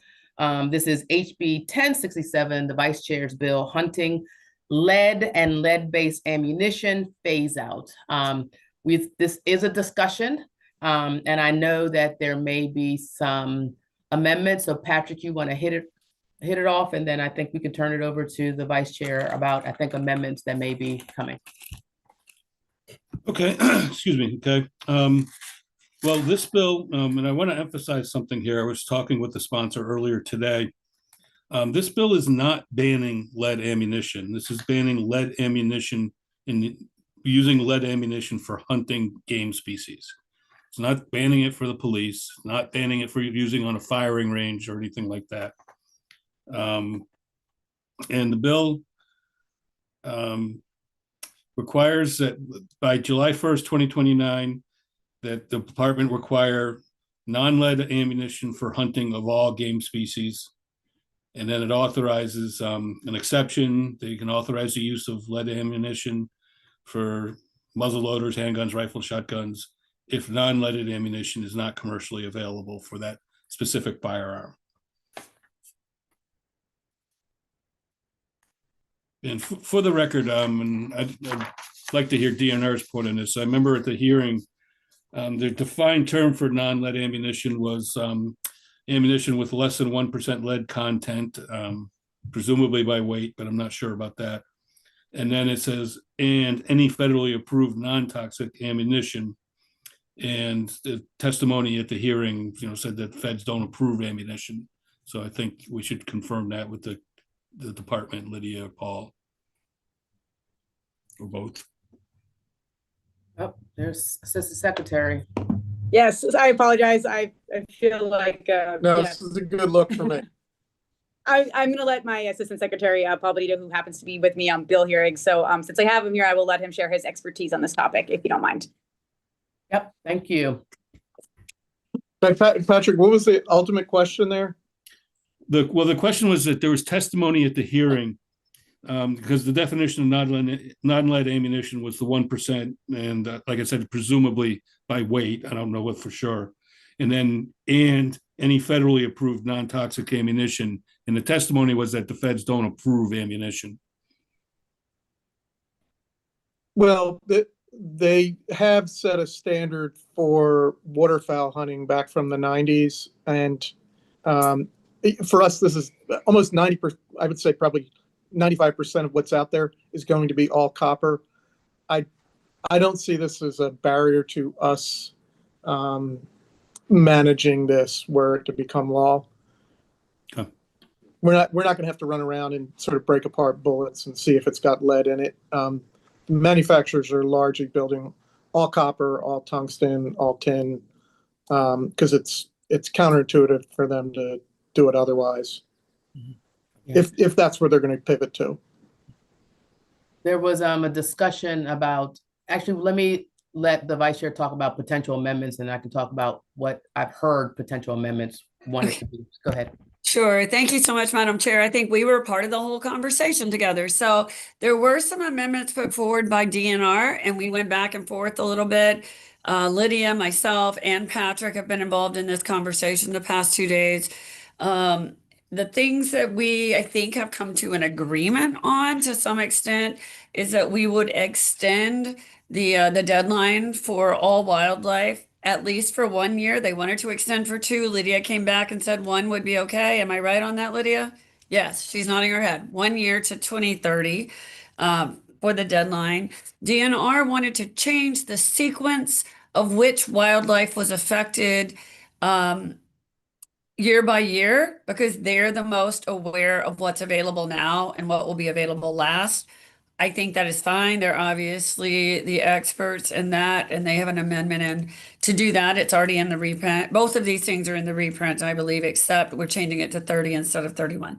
This is HB 1067, the Vice Chair's bill, hunting lead and lead-based ammunition phase out. This is a discussion, and I know that there may be some amendments. So Patrick, you want to hit it off, and then I think we could turn it over to the Vice Chair about, I think, amendments that may be coming. Okay, excuse me. Okay. Well, this bill, and I want to emphasize something here. I was talking with the sponsor earlier today. This bill is not banning lead ammunition. This is banning lead ammunition in using lead ammunition for hunting game species. It's not banning it for the police, not banning it for using on a firing range or anything like that. And the bill requires that by July 1st, 2029, that the department require non-lead ammunition for hunting of all game species. And then it authorizes an exception. They can authorize the use of lead ammunition for muzzle loaders, handguns, rifles, shotguns, if non-leaded ammunition is not commercially available for that specific firearm. And for the record, and I'd like to hear DNR's point on this. I remember at the hearing, the defined term for non-lead ammunition was ammunition with less than 1% lead content, presumably by weight, but I'm not sure about that. And then it says, and any federally approved non-toxic ammunition. And the testimony at the hearing, said that feds don't approve ammunition. So I think we should confirm that with the department, Lydia, Paul, or both. Oh, there's Assistant Secretary. Yes, I apologize. I feel like No, yes. this is a good look for me. I'm going to let my Assistant Secretary, Paul Benito, who happens to be with me on bill hearing. So since I have him here, I will let him share his expertise on this topic, if you don't mind. Yep, thank you. Patrick, what was the ultimate question there? The question was that there was testimony at the hearing because the definition of non-lead ammunition was the 1%, and like I said, presumably by weight. I don't know what for sure. And any federally approved non-toxic ammunition. And the testimony was that the feds don't approve ammunition. Well, they have set a standard for waterfowl hunting back from the 90s. And for us, this is almost 90%, I would say probably 95% of what's out there is going to be all copper. I don't see this as a barrier to us managing this were it to become law. Okay. We're not going to have to run around and sort of break apart bullets and see if it's got lead in it. Manufacturers are largely building all copper, all tungsten, all tin, because it's counterintuitive for them to do it otherwise. Mm-hmm. Yeah. If that's where they're going to pivot to. There was a discussion about, actually, let me let the Vice Chair talk about potential amendments, and I can talk about what I've heard potential amendments wanted to be. Go ahead. Sure. Thank you so much, Madam Chair. I think we were part of the whole conversation together. So there were some amendments put forward by DNR, and we went back and forth a little bit. Lydia, myself, and Patrick have been involved in this conversation the past 2 days. The things that we, I think, have come to an agreement on to some extent is that we would extend the deadline for all wildlife at least for 1 year. They wanted to extend for 2. Lydia came back and said 1 would be okay. Am I right on that, Lydia? Yes, she's nodding her head. 1 year to 2030 for the deadline. DNR wanted to change the sequence of which wildlife was affected year by year, because they're the most aware of what's available now and what will be available last. I think that is fine. They're obviously the experts in that, and they have an amendment in to do that. It's already in the reprint. Both of these things are in the reprint, I believe, except we're changing it to 30 instead of 31.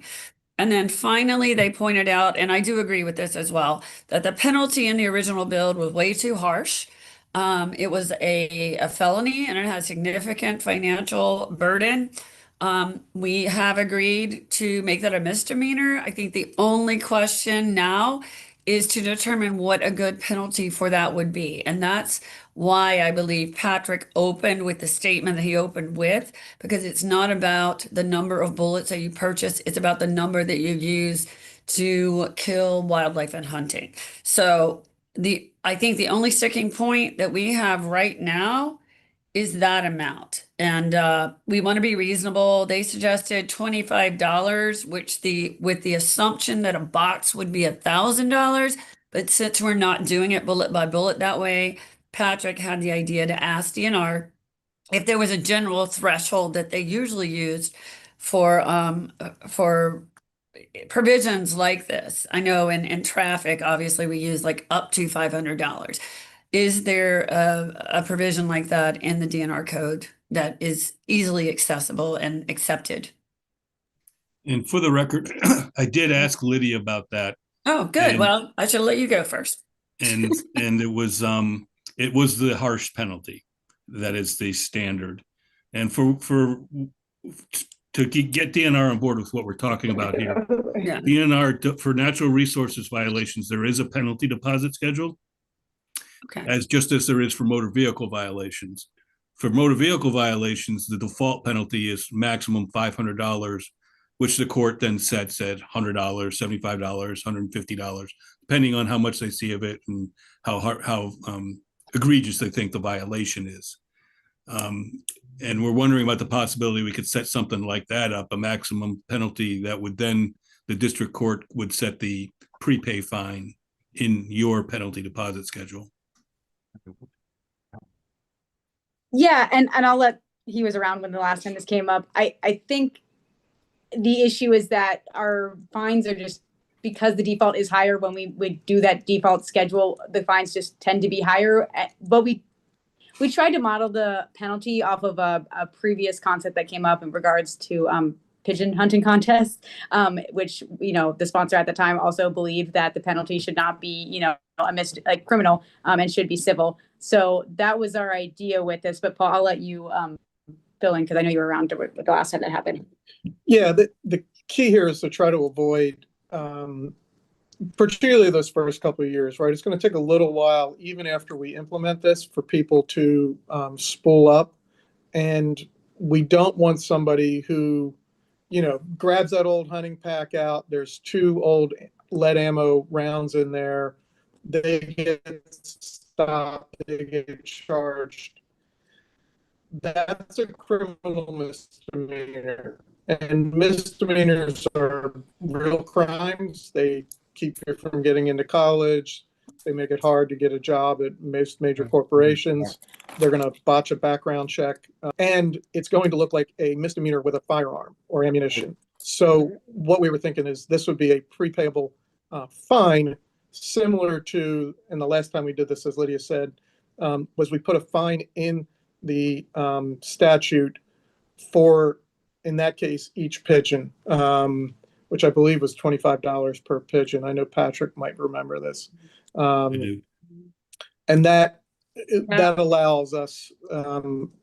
And then finally, they pointed out, and I do agree with this as well, that the penalty in the original bill was way too harsh. It was a felony, and it has significant financial burden. We have agreed to make that a misdemeanor. I think the only question now is to determine what a good penalty for that would be. And that's why I believe Patrick opened with the statement that he opened with, because it's not about the number of bullets that you purchase, it's about the number that you use to kill wildlife and hunting. So I think the only sticking point that we have right now is that amount. And we want to be reasonable. They suggested $25, which with the assumption that a box would be $1,000. But since we're not doing it bullet by bullet that way, Patrick had the idea to ask DNR if there was a general threshold that they usually used for provisions like this. I know in traffic, obviously we use like up to $500. Is there a provision like that in the DNR code that is easily accessible and accepted? And for the record, I did ask Lydia about that. Oh, good. And- Well, I should let you go first. And it was the harsh penalty that is the standard. And to get DNR on board with what we're talking about here, Yeah. DNR for natural resources violations, there is a penalty deposit schedule. Okay. Just as there is for motor vehicle violations. For motor vehicle violations, the default penalty is maximum $500, which the court then said $100, $75, $150, depending on how much they see of it and how egregious they think the violation is. And we're wondering about the possibility we could set something like that up, a maximum penalty that would then the district court would set the prepay fine in your penalty deposit schedule. Yeah, and I'll let, he was around when the last time this came up. I think the issue is that our fines are just, because the default is higher when we would do that default schedule, the fines just tend to be higher. But we tried to model the penalty off of a previous concept that came up in regards to pigeon hunting contests, which, you know, the sponsor at the time also believed that the penalty should not be, you know, like criminal, and should be civil. So that was our idea with this. But Paul, I'll let you fill in, because I know you were around the last time that happened. Yeah, the key here is to try to avoid, particularly those first couple of years, right? It's going to take a little while, even after we implement this, for people to spool up. And we don't want somebody who, you know, grabs that old hunting pack out. There's 2 old lead ammo rounds in there. They get stopped, they get charged. That's a criminal misdemeanor. And misdemeanors are real crimes. They keep you from getting into college. They make it hard to get a job at most major corporations. They're going to botch a background check. And it's going to look like a misdemeanor with a firearm or ammunition. So what we were thinking is this would be a prepayable fine, similar to, and the last time we did this, as Lydia said, was we put a fine in the statute for, in that case, each pigeon, which I believe was $25 per pigeon. I know Patrick might remember this. I do. And that allows us,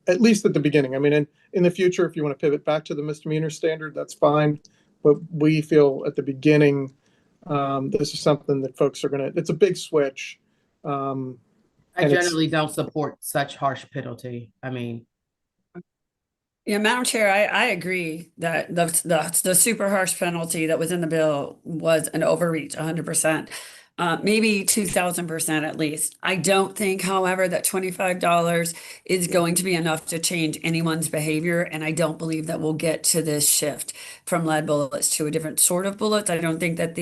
at least at the beginning. I mean, in the future, if you want to pivot back to the misdemeanor standard, that's fine. But we feel at the beginning, this is something that folks are going to, it's a big switch. I generally don't support such harsh penalty. I mean, Yeah, Madam Chair, I agree that the super harsh penalty that was in the bill was an overreach, 100%. Maybe 2,000% at least. I don't think, however, that $25 is going to be enough to change anyone's behavior. And I don't believe that we'll get to this shift from lead bullets to a different sort of bullets. I don't think that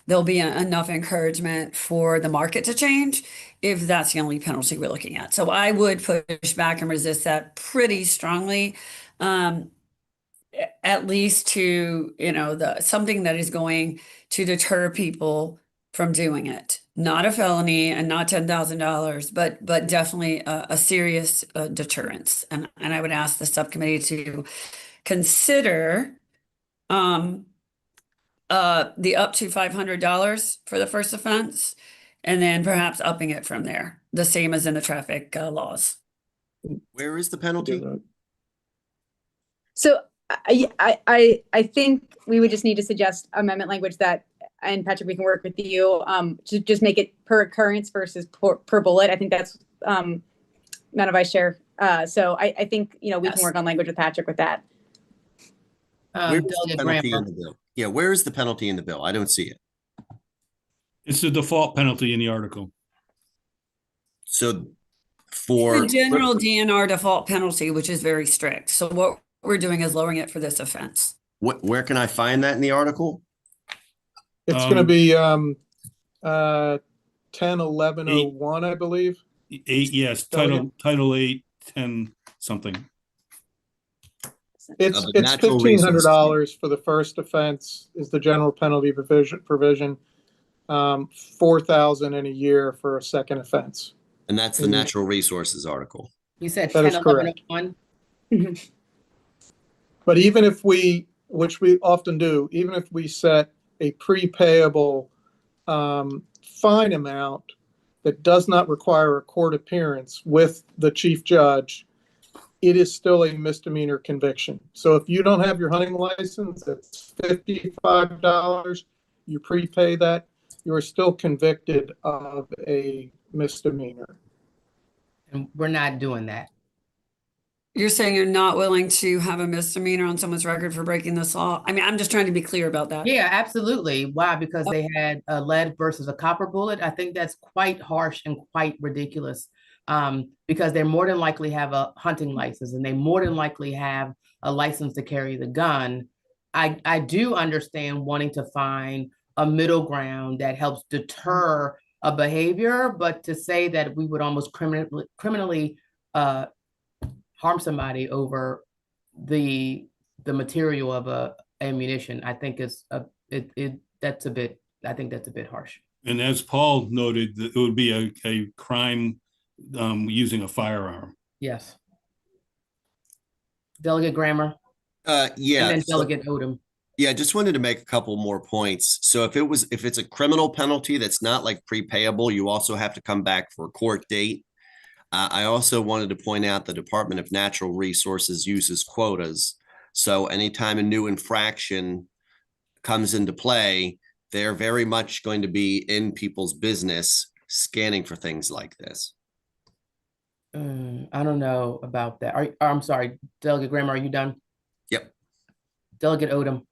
there'll be enough encouragement for the market to change if that's the only penalty we're looking at. So I would push back and resist that pretty strongly. At least to, you know, something that is going to deter people from doing it. Not a felony and not $10,000, but definitely a serious deterrence. And I would ask the subcommittee to consider the up to $500 for the first offense, and then perhaps upping it from there, the same as in the traffic laws. Where is the penalty? So I think we would just need to suggest amendment language that, and Patrick, we can work with you, to just make it per occurrence versus per bullet. I think that's, Madam Vice Chair. So I think, we Yes. can work on language with Patrick with that. Where's the Delegate penalty in Grammer. the bill? Yeah, where is the penalty in the bill? I don't see it. It's the default penalty in the article. So for The general DNR default penalty, which is very strict. So what we're doing is lowering it for this offense. where can I find that in the article? It's going to be 10-1101, I believe. 8, yes, Delegate. title 8, 10 something. It's the natural $1,500 for the first offense is the general penalty provision. 4,000 in a year for a second offense. And that's the natural resources article. You said That is 10-1101? But even if we, which we often do, even if we set a prepayable fine amount that does not require a court appearance with the chief judge, it is still a misdemeanor conviction. So if you don't have your hunting license, it's $55, you prepay that, you are still convicted of a misdemeanor. And we're not doing that. You're saying you're not willing to have a misdemeanor on someone's record for breaking this law? I mean, I'm just trying to be clear about that. Yeah, absolutely. Why? Because they had a lead versus a copper bullet. I think that's quite harsh and quite ridiculous. Because they more than likely have a hunting license and they more than likely have a license to carry the gun. I do understand wanting to find a middle ground that helps deter a behavior, but to say that we would almost criminally harm somebody over the material of a ammunition, I think is that's a bit harsh. And as Paul noted, it would be a crime using a firearm. Yes. Delegate Grammer. Yeah. And then Delegate Odom. Yeah, I just wanted to make a couple more points. So if it's a criminal penalty that's not like prepayable, you also have to come back for a court date. I also wanted to point out the Department of Natural Resources uses quotas. So anytime a new infraction comes into play, they're very much going to be in people's business scanning for things like this. I don't know about that. I'm sorry, Delegate Grammer, are you done? Yep. Delegate Odom.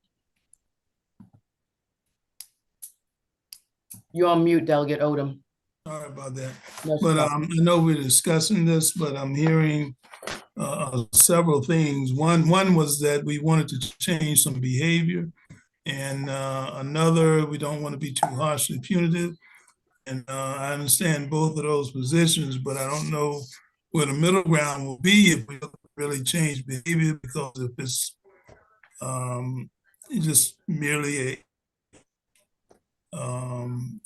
You're on mute, Delegate Odom. Sorry about that. No, But sir. I know we're discussing this, but I'm hearing several things. One was that we wanted to change some behavior, and another, we don't want to be too harshly punitive. And I understand both of those positions, but I don't know where the middle ground will be if we really change behavior, because if it's just merely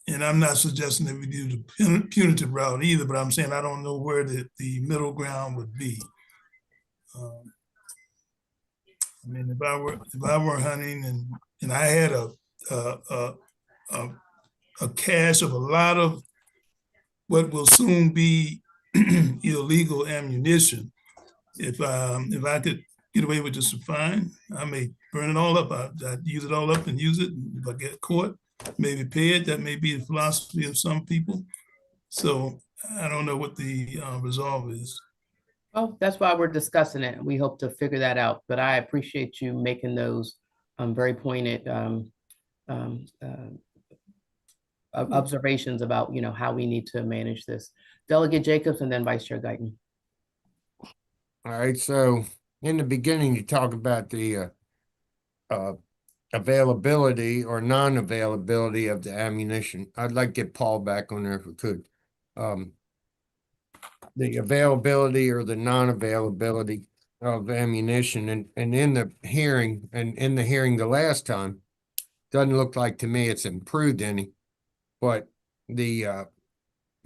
and I'm not suggesting that we do the punitive route either, but I'm saying I don't know where the middle ground would be. I mean, if I were hunting and I had a cache of a lot of what will soon be illegal ammunition, if I could get away with just a fine, I may burn it all up. I'd use it all up and use it. If I get caught, maybe pay it. That may be the philosophy of some people. So I don't know what the resolve is. Well, that's why we're discussing it. We hope to figure that out, but I appreciate you making those very pointed observations about, how we need to manage this. Delegate Jacobs and then Vice Chair Guyton. All right, so in the beginning, you talk about the availability or non-availability of the ammunition. I'd like to get Paul back on there if we could. The availability or the non-availability of ammunition, and in the hearing the last time, doesn't look like to me it's improved any, but the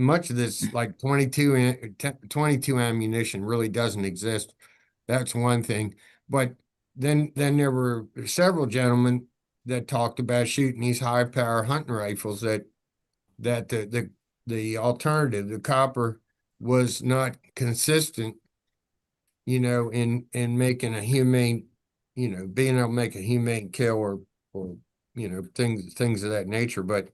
much of this, like 22 ammunition, really doesn't exist. That's one thing. But then there were several gentlemen that talked about shooting these high power hunting rifles that the alternative, the copper, was not consistent, in making a humane, being able to make a humane kill or things of that nature. But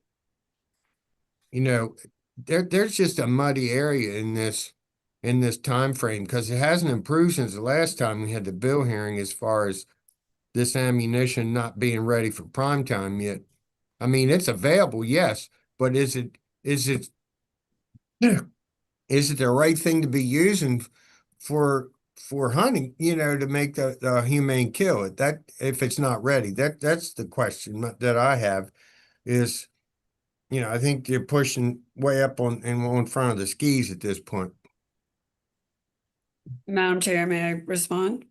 there's just a muddy area in this time frame because it hasn't improved since the last time we had the bill hearing as far as this ammunition not being ready for prime time yet. I mean, it's available, yes, but is it the right thing to be using for hunting, to make the humane kill it? That if it's not ready, that's the question that I have is, I think they're pushing way up in front of the skis at this point. Madam Chair, may I respond?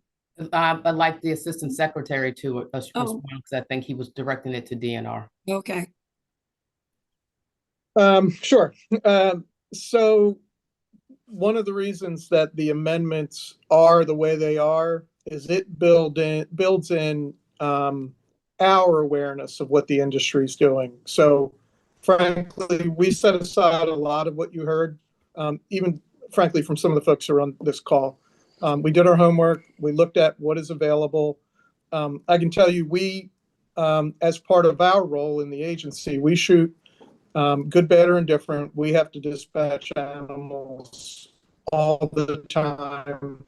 I'd like the Assistant Secretary to respond Oh. because I think he was directing it to DNR. Okay. Sure. So one of the reasons that the amendments are the way they are is it builds in our awareness of what the industry is doing. So frankly, we set aside a lot of what you heard, even frankly, from some of the folks who are on this call. We did our homework. We looked at what is available. I can tell you, we, as part of our role in the agency, we shoot good, bad, or indifferent. We have to dispatch animals all the time.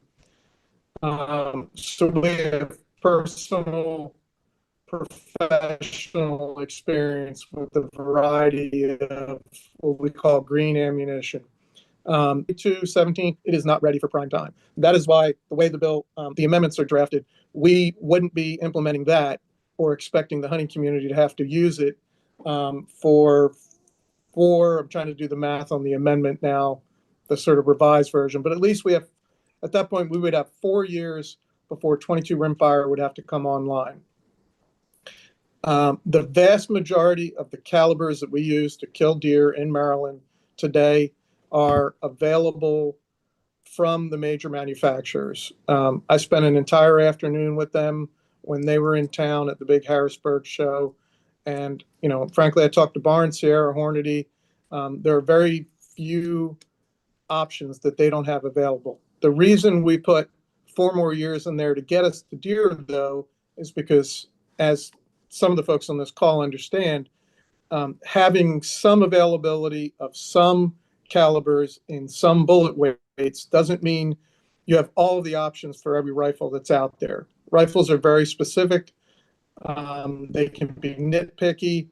So we have personal, professional experience with a variety of what we call green ammunition. 217, it is not ready for prime time. That is why the way the bill, the amendments are drafted, we wouldn't be implementing that or expecting the hunting community to have to use it for, I'm trying to do the math on the amendment now, the sort of revised version, but at least we have, at that point, we would have 4 years before 22 rimfire would have to come online. The vast majority of the calibers that we use to kill deer in Maryland today are available from the major manufacturers. I spent an entire afternoon with them when they were in town at the big Harrisburg show. And, frankly, I talked to Barnes, Sierra, Hornady. There are very few options that they don't have available. The reason we put 4 more years in there to get us to deer, though, is because, as some of the folks on this call understand, having some availability of some calibers in some bullet weights doesn't mean you have all of the options for every rifle that's out there. Rifles are very specific. They can be nitpicky.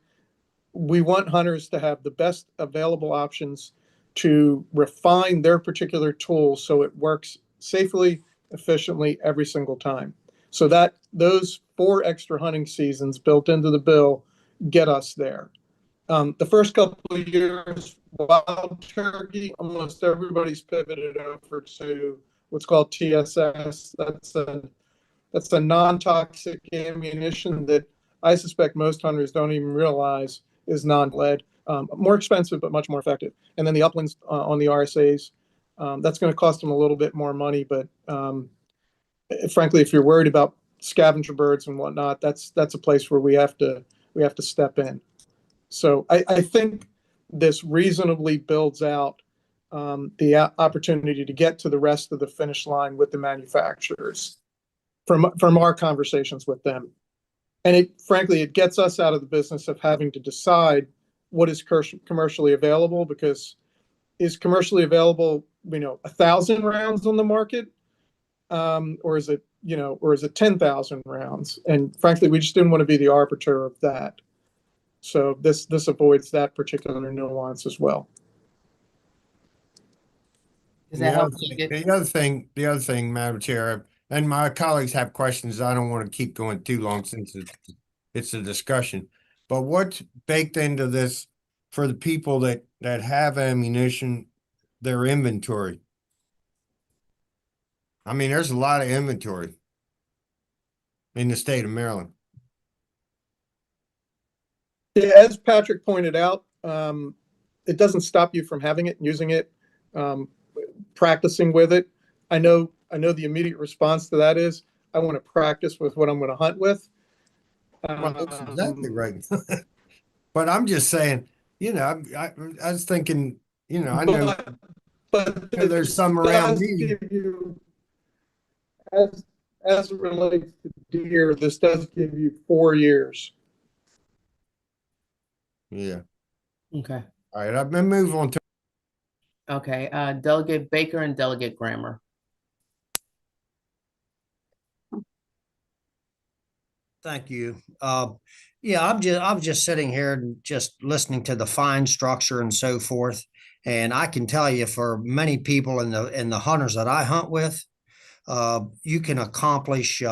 We want hunters to have the best available options to refine their particular tool so it works safely, efficiently every single time. So that those 4 extra hunting seasons built into the bill get us there. The first couple of years, wild turkey, almost everybody's pivoted over to what's called TSS. That's a non-toxic ammunition that I suspect most hunters don't even realize is non-lead. More expensive, but much more effective. And then the uplands on the RSAs, that's going to cost them a little bit more money. But frankly, if you're worried about scavenger birds and whatnot, that's a place where we have to step in. So I think this reasonably builds out the opportunity to get to the rest of the finish line with the manufacturers from our conversations with them. And frankly, it gets us out of the business of having to decide what is commercially available, because is commercially available, 1,000 rounds on the market, or is it 10,000 rounds? And frankly, we just didn't want to be the arbiter of that. So this avoids that particular nuance as well. Does that help? The other thing, Madam Chair, and my colleagues have questions. I don't want to keep going too long since it's a discussion. But what's baked into this for the people that have ammunition, their inventory? I mean, there's a lot of inventory in the state of Maryland. As Patrick pointed out, it doesn't stop you from having it, using it, practicing with it. I know the immediate response to that is, I want to practice with what I'm going to hunt with. Well, that's exactly right. But I'm just saying, I was thinking, I know, but there's some around me. as it relates to deer, this does give you 4 years. Yeah. Okay. All right, I've been move on to. Okay, Delegate Baker and Delegate Grammer. Thank you. Yeah, I'm just sitting here and just listening to the fine structure and so forth. And I can tell you for many people in the hunters that I hunt with, you can accomplish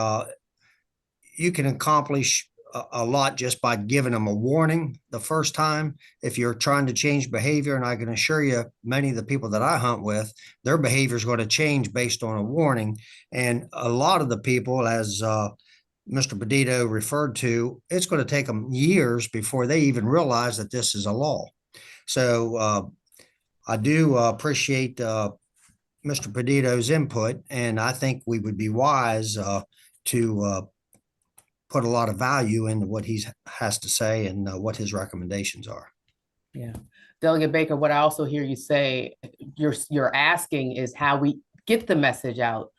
a lot just by giving them a warning the first time if you're trying to change behavior. And I can assure you, many of the people that I hunt with, their behavior is going to change based on a warning. And a lot of the people, as Mr. Pedito referred to, it's going to take them years before they even realize that this is a law. So I do appreciate Mr. Pedito's input, and I think we would be wise to put a lot of value into what he has to say and what his recommendations are. Yeah. Delegate Baker, what I also hear you say, you're asking is how we get the message out.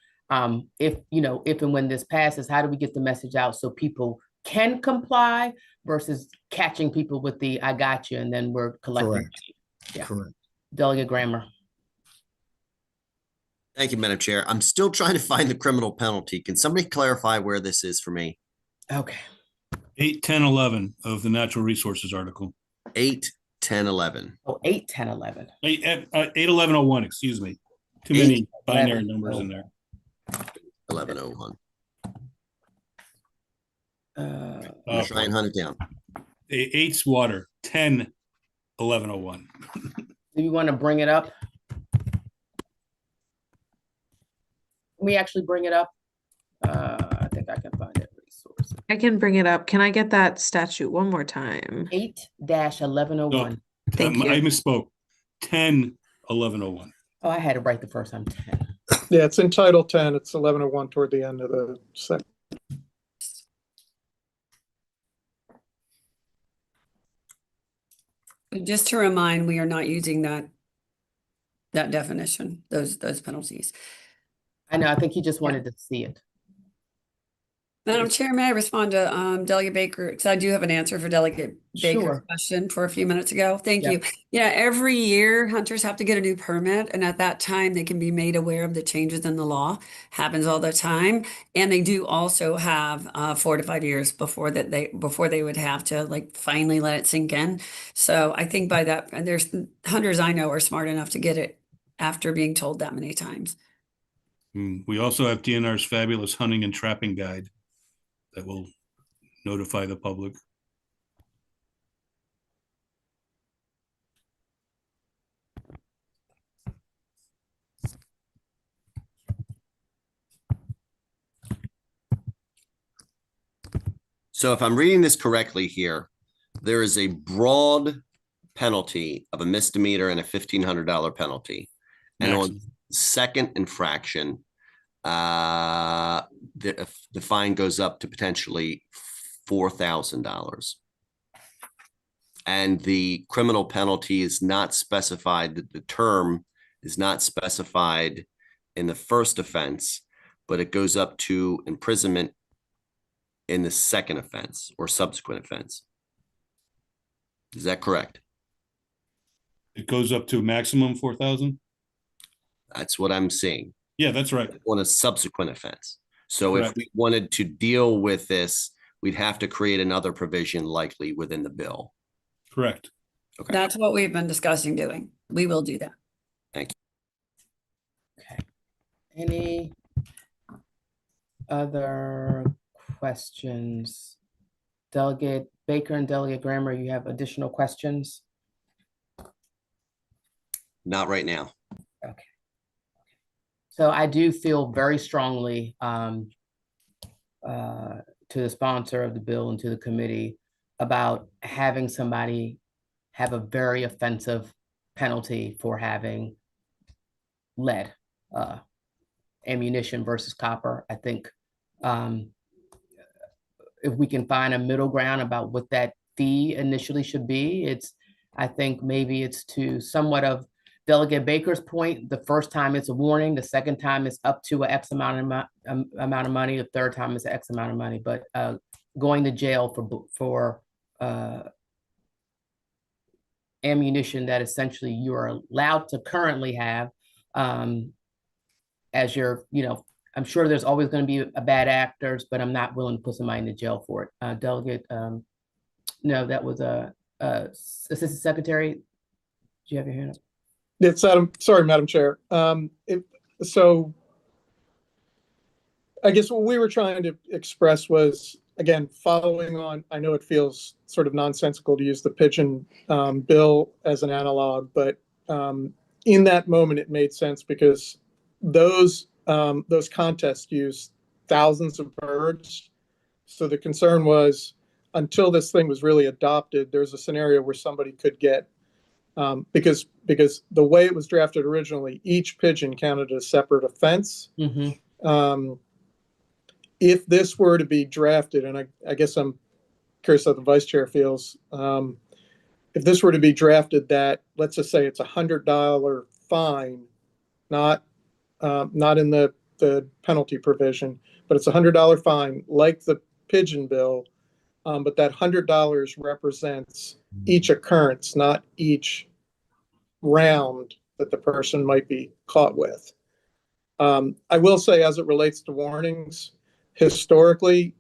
If and when this passes, how do we get the message out so people can comply versus catching people with the "I got you" and then we're collecting. Correct. Yeah. Correct. Delegate Grammer. Thank you, Madam Chair. I'm still trying to find the criminal penalty. Can somebody clarify where this is for me? Okay. 8, 10, 11 of the natural resources article. 8, 10, 11. Oh, 8, 10, 11. 8, 1101, excuse me. Too many binary numbers in there. 1101. Uh, Try and hunt it down. 8's water. 10, 1101. Do you want to bring it up? Can we actually bring it up? I think I can find it. Resources. I can bring it up. Can I get that statute one more time? 8-1101. Thank you. I misspoke. 10, 1101. Oh, I had it right the first time. 10. Yeah, it's in Title 10. It's 1101 toward the end of the section. Just to remind, we are not using that definition, those penalties. I know, I think he just wanted to see it. Madam Chair, may I respond to Delegate Baker? Because I do have an answer for Delegate Baker's Sure. question for a few minutes ago. Thank Yeah. you. Yeah, every year hunters have to get a new permit, and at that time they can be made aware of the changes in the law. Happens all the time, and they do also have 4 to 5 years before they would have to finally let it sink in. So I think by that, and there's hunters I know are smart enough to get it after being told that many times. We also have DNR's fabulous hunting and trapping guide that will notify the public. So if I'm reading this correctly here, there is a broad penalty of a misdemeanor and a $1,500 penalty. And on second infraction, the fine goes up to potentially $4,000. And the criminal penalty is not specified, the term is not specified in the first offense, but it goes up to imprisonment in the second offense or subsequent offense. Is that correct? It goes up to a maximum 4,000? That's what I'm seeing. Yeah, that's right. On a subsequent offense. So Correct. if we wanted to deal with this, we'd have to create another provision likely within the bill. Correct. Okay. That's what we've been discussing doing. We will do that. Thank you. Okay. Any other questions? Delegate Baker and Delegate Grammer, you have additional questions? Not right now. Okay. So I do feel very strongly to the sponsor of the bill and to the committee about having somebody have a very offensive penalty for having lead ammunition versus copper. I think if we can find a middle ground about what that fee initially should be, I think maybe it's to somewhat of Delegate Baker's point. The first time it's a warning, the second time it's up to an X amount amount of money, the third time is X amount of money, but going to jail for ammunition that essentially you are allowed to currently have as your, I'm sure there's always going to be a bad actors, but I'm not willing to put somebody in jail for it. Delegate, no, that was Assistant Secretary. Do you have your hand up? It's sorry, Madam Chair. So I guess what we were trying to express was, again, following on, I know it feels sort of nonsensical to use the pigeon bill as an analog, but in that moment it made sense because those contests use thousands of birds. So the concern was, until this thing was really adopted, there's a scenario where somebody could get, because the way it was drafted originally, each pigeon counted as a separate offense. Mm-hmm. If this were to be drafted, and I guess I'm curious how the vice chair feels, if this were to be drafted that, let's just say it's $100 fine, not in the penalty provision, but it's $100 fine, like the pigeon bill, but that $100 represents each occurrence, not each round that the person might be caught with. I will say, as it relates to warnings, historically,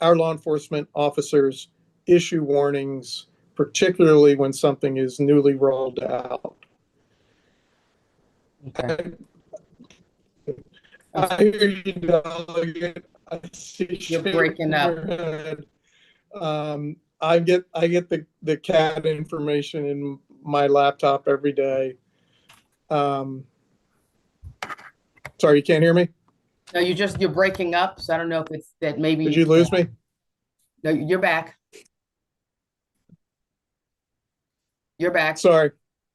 our law enforcement officers issue warnings, particularly when something is newly rolled out. Okay. I hear you, Delegate. I see You're breaking up. I get the CAD information in my laptop every day. Sorry, you can't hear me? No, you're breaking up, so I don't know if it's that maybe. Did you lose me? No, you're back. You're back. Sorry.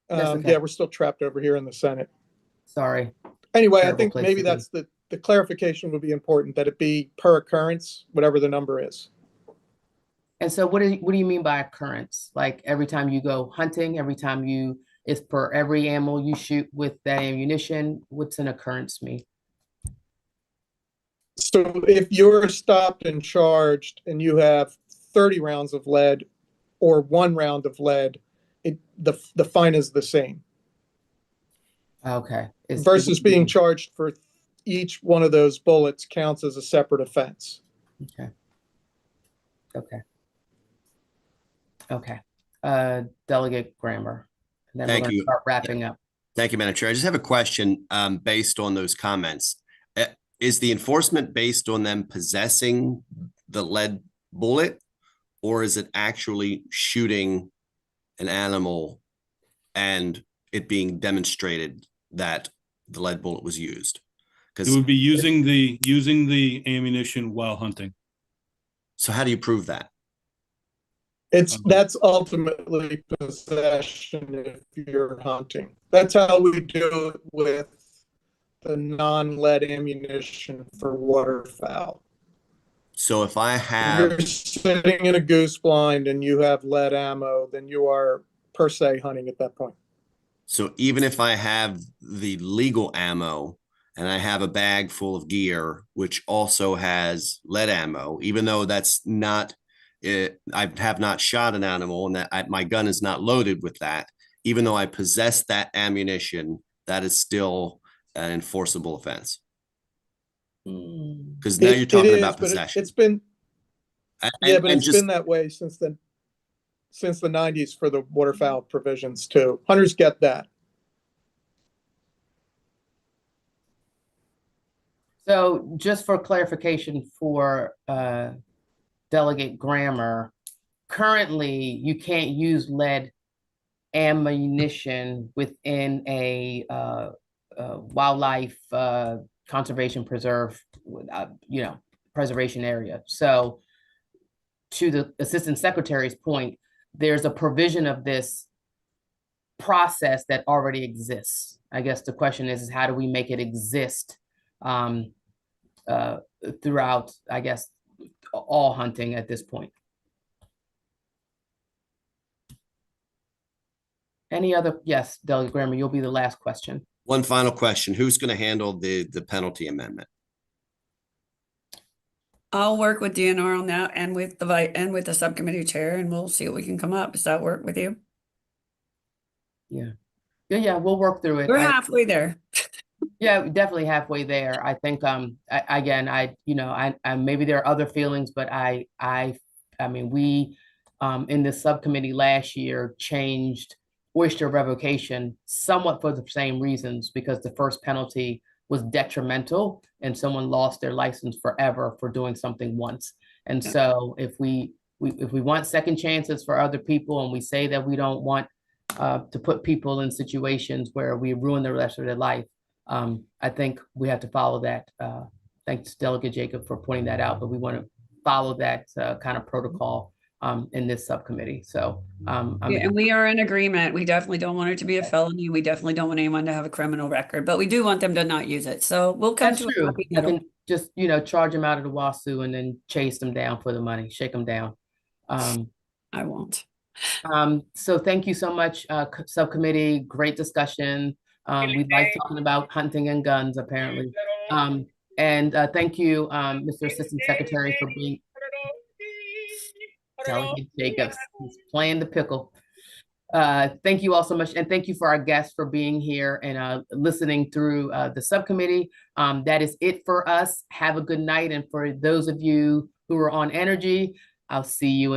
Okay. Yeah, we're still trapped over here in the Senate. Sorry. Anyway, Terrible I think place maybe to be. that's the clarification would be important, that it be per occurrence, whatever the number is. And so what do you mean by occurrence? Like every time you go hunting, it's per every animal you shoot with that ammunition? What's an occurrence mean? So if you're stopped and charged and you have 30 rounds of lead or 1 round of lead, the fine is the same. Okay. Versus being charged for each one of those bullets counts as a separate offense. Okay. Delegate Grammer. And then Thank we're going you. to start wrapping up. Thank you, Madam Chair. I just have a question based on those comments. Is the enforcement based on them possessing the lead bullet, or is it actually shooting an animal and it being demonstrated that the lead bullet was used? It would be using the ammunition while hunting. So how do you prove that? That's ultimately possession if you're hunting. That's how we do it with the non-lead ammunition for waterfowl. So if I If have, you're sitting in a goose blind and you have lead ammo, then you are per se hunting at that point. so even if I have the legal ammo and I have a bag full of gear, which also has lead ammo, even though that's not, I have not shot an animal and that my gun is not loaded with that, even though I possess that ammunition, that is still an enforceable offense. Because now you're talking about possession. It's been, been that way since the 90s for the waterfowl provisions too. Hunters get that. So just for clarification for Delegate Grammer, currently you can't use lead ammunition within a wildlife conservation preserve, preservation area. So to the Assistant Secretary's point, there's a provision of this process that already exists. I guess the question is how do we make it exist throughout, I guess, all hunting at this point? Any other? Yes, Delegate Grammer, you'll be the last question. One final question. Who's going to handle the penalty amendment? I'll work with DNR on that and with the and with the subcommittee chair, and we'll see what we can come up. Does that work with you? Yeah, we'll work through it. We're halfway there. Yeah, definitely halfway there. I think, again, I maybe there are other feelings, but I mean, we, in the subcommittee last year changed oyster revocation somewhat for the same reasons, because the first penalty was detrimental and someone lost their license forever for doing something once. And Yeah. so if we want second chances for other people, and we say that we don't want to put people in situations where we ruin the rest of their life, I think we have to follow that. Thanks, Delegate Jacob, for pointing that out, but we want to follow that kind of protocol in this subcommittee. So And we are in agreement. We definitely don't want it to be a felony. We definitely don't want anyone to have a criminal record, but we do want them to not use it. So we'll come that's to a true. happy I middle. can just, charge them out of the Wasu and then chase them down for the money, shake them down. I won't. So thank you so much, subcommittee. Great discussion. We like talking about hunting and guns, apparently. And thank you, Mr. Assistant Secretary, for being. Delegate Jacobs, he's playing the pickle. Thank you all so much. And thank you for our guests for being here and listening through the subcommittee. That is it for us. Have a good night. And for those of you who are on energy, I'll see you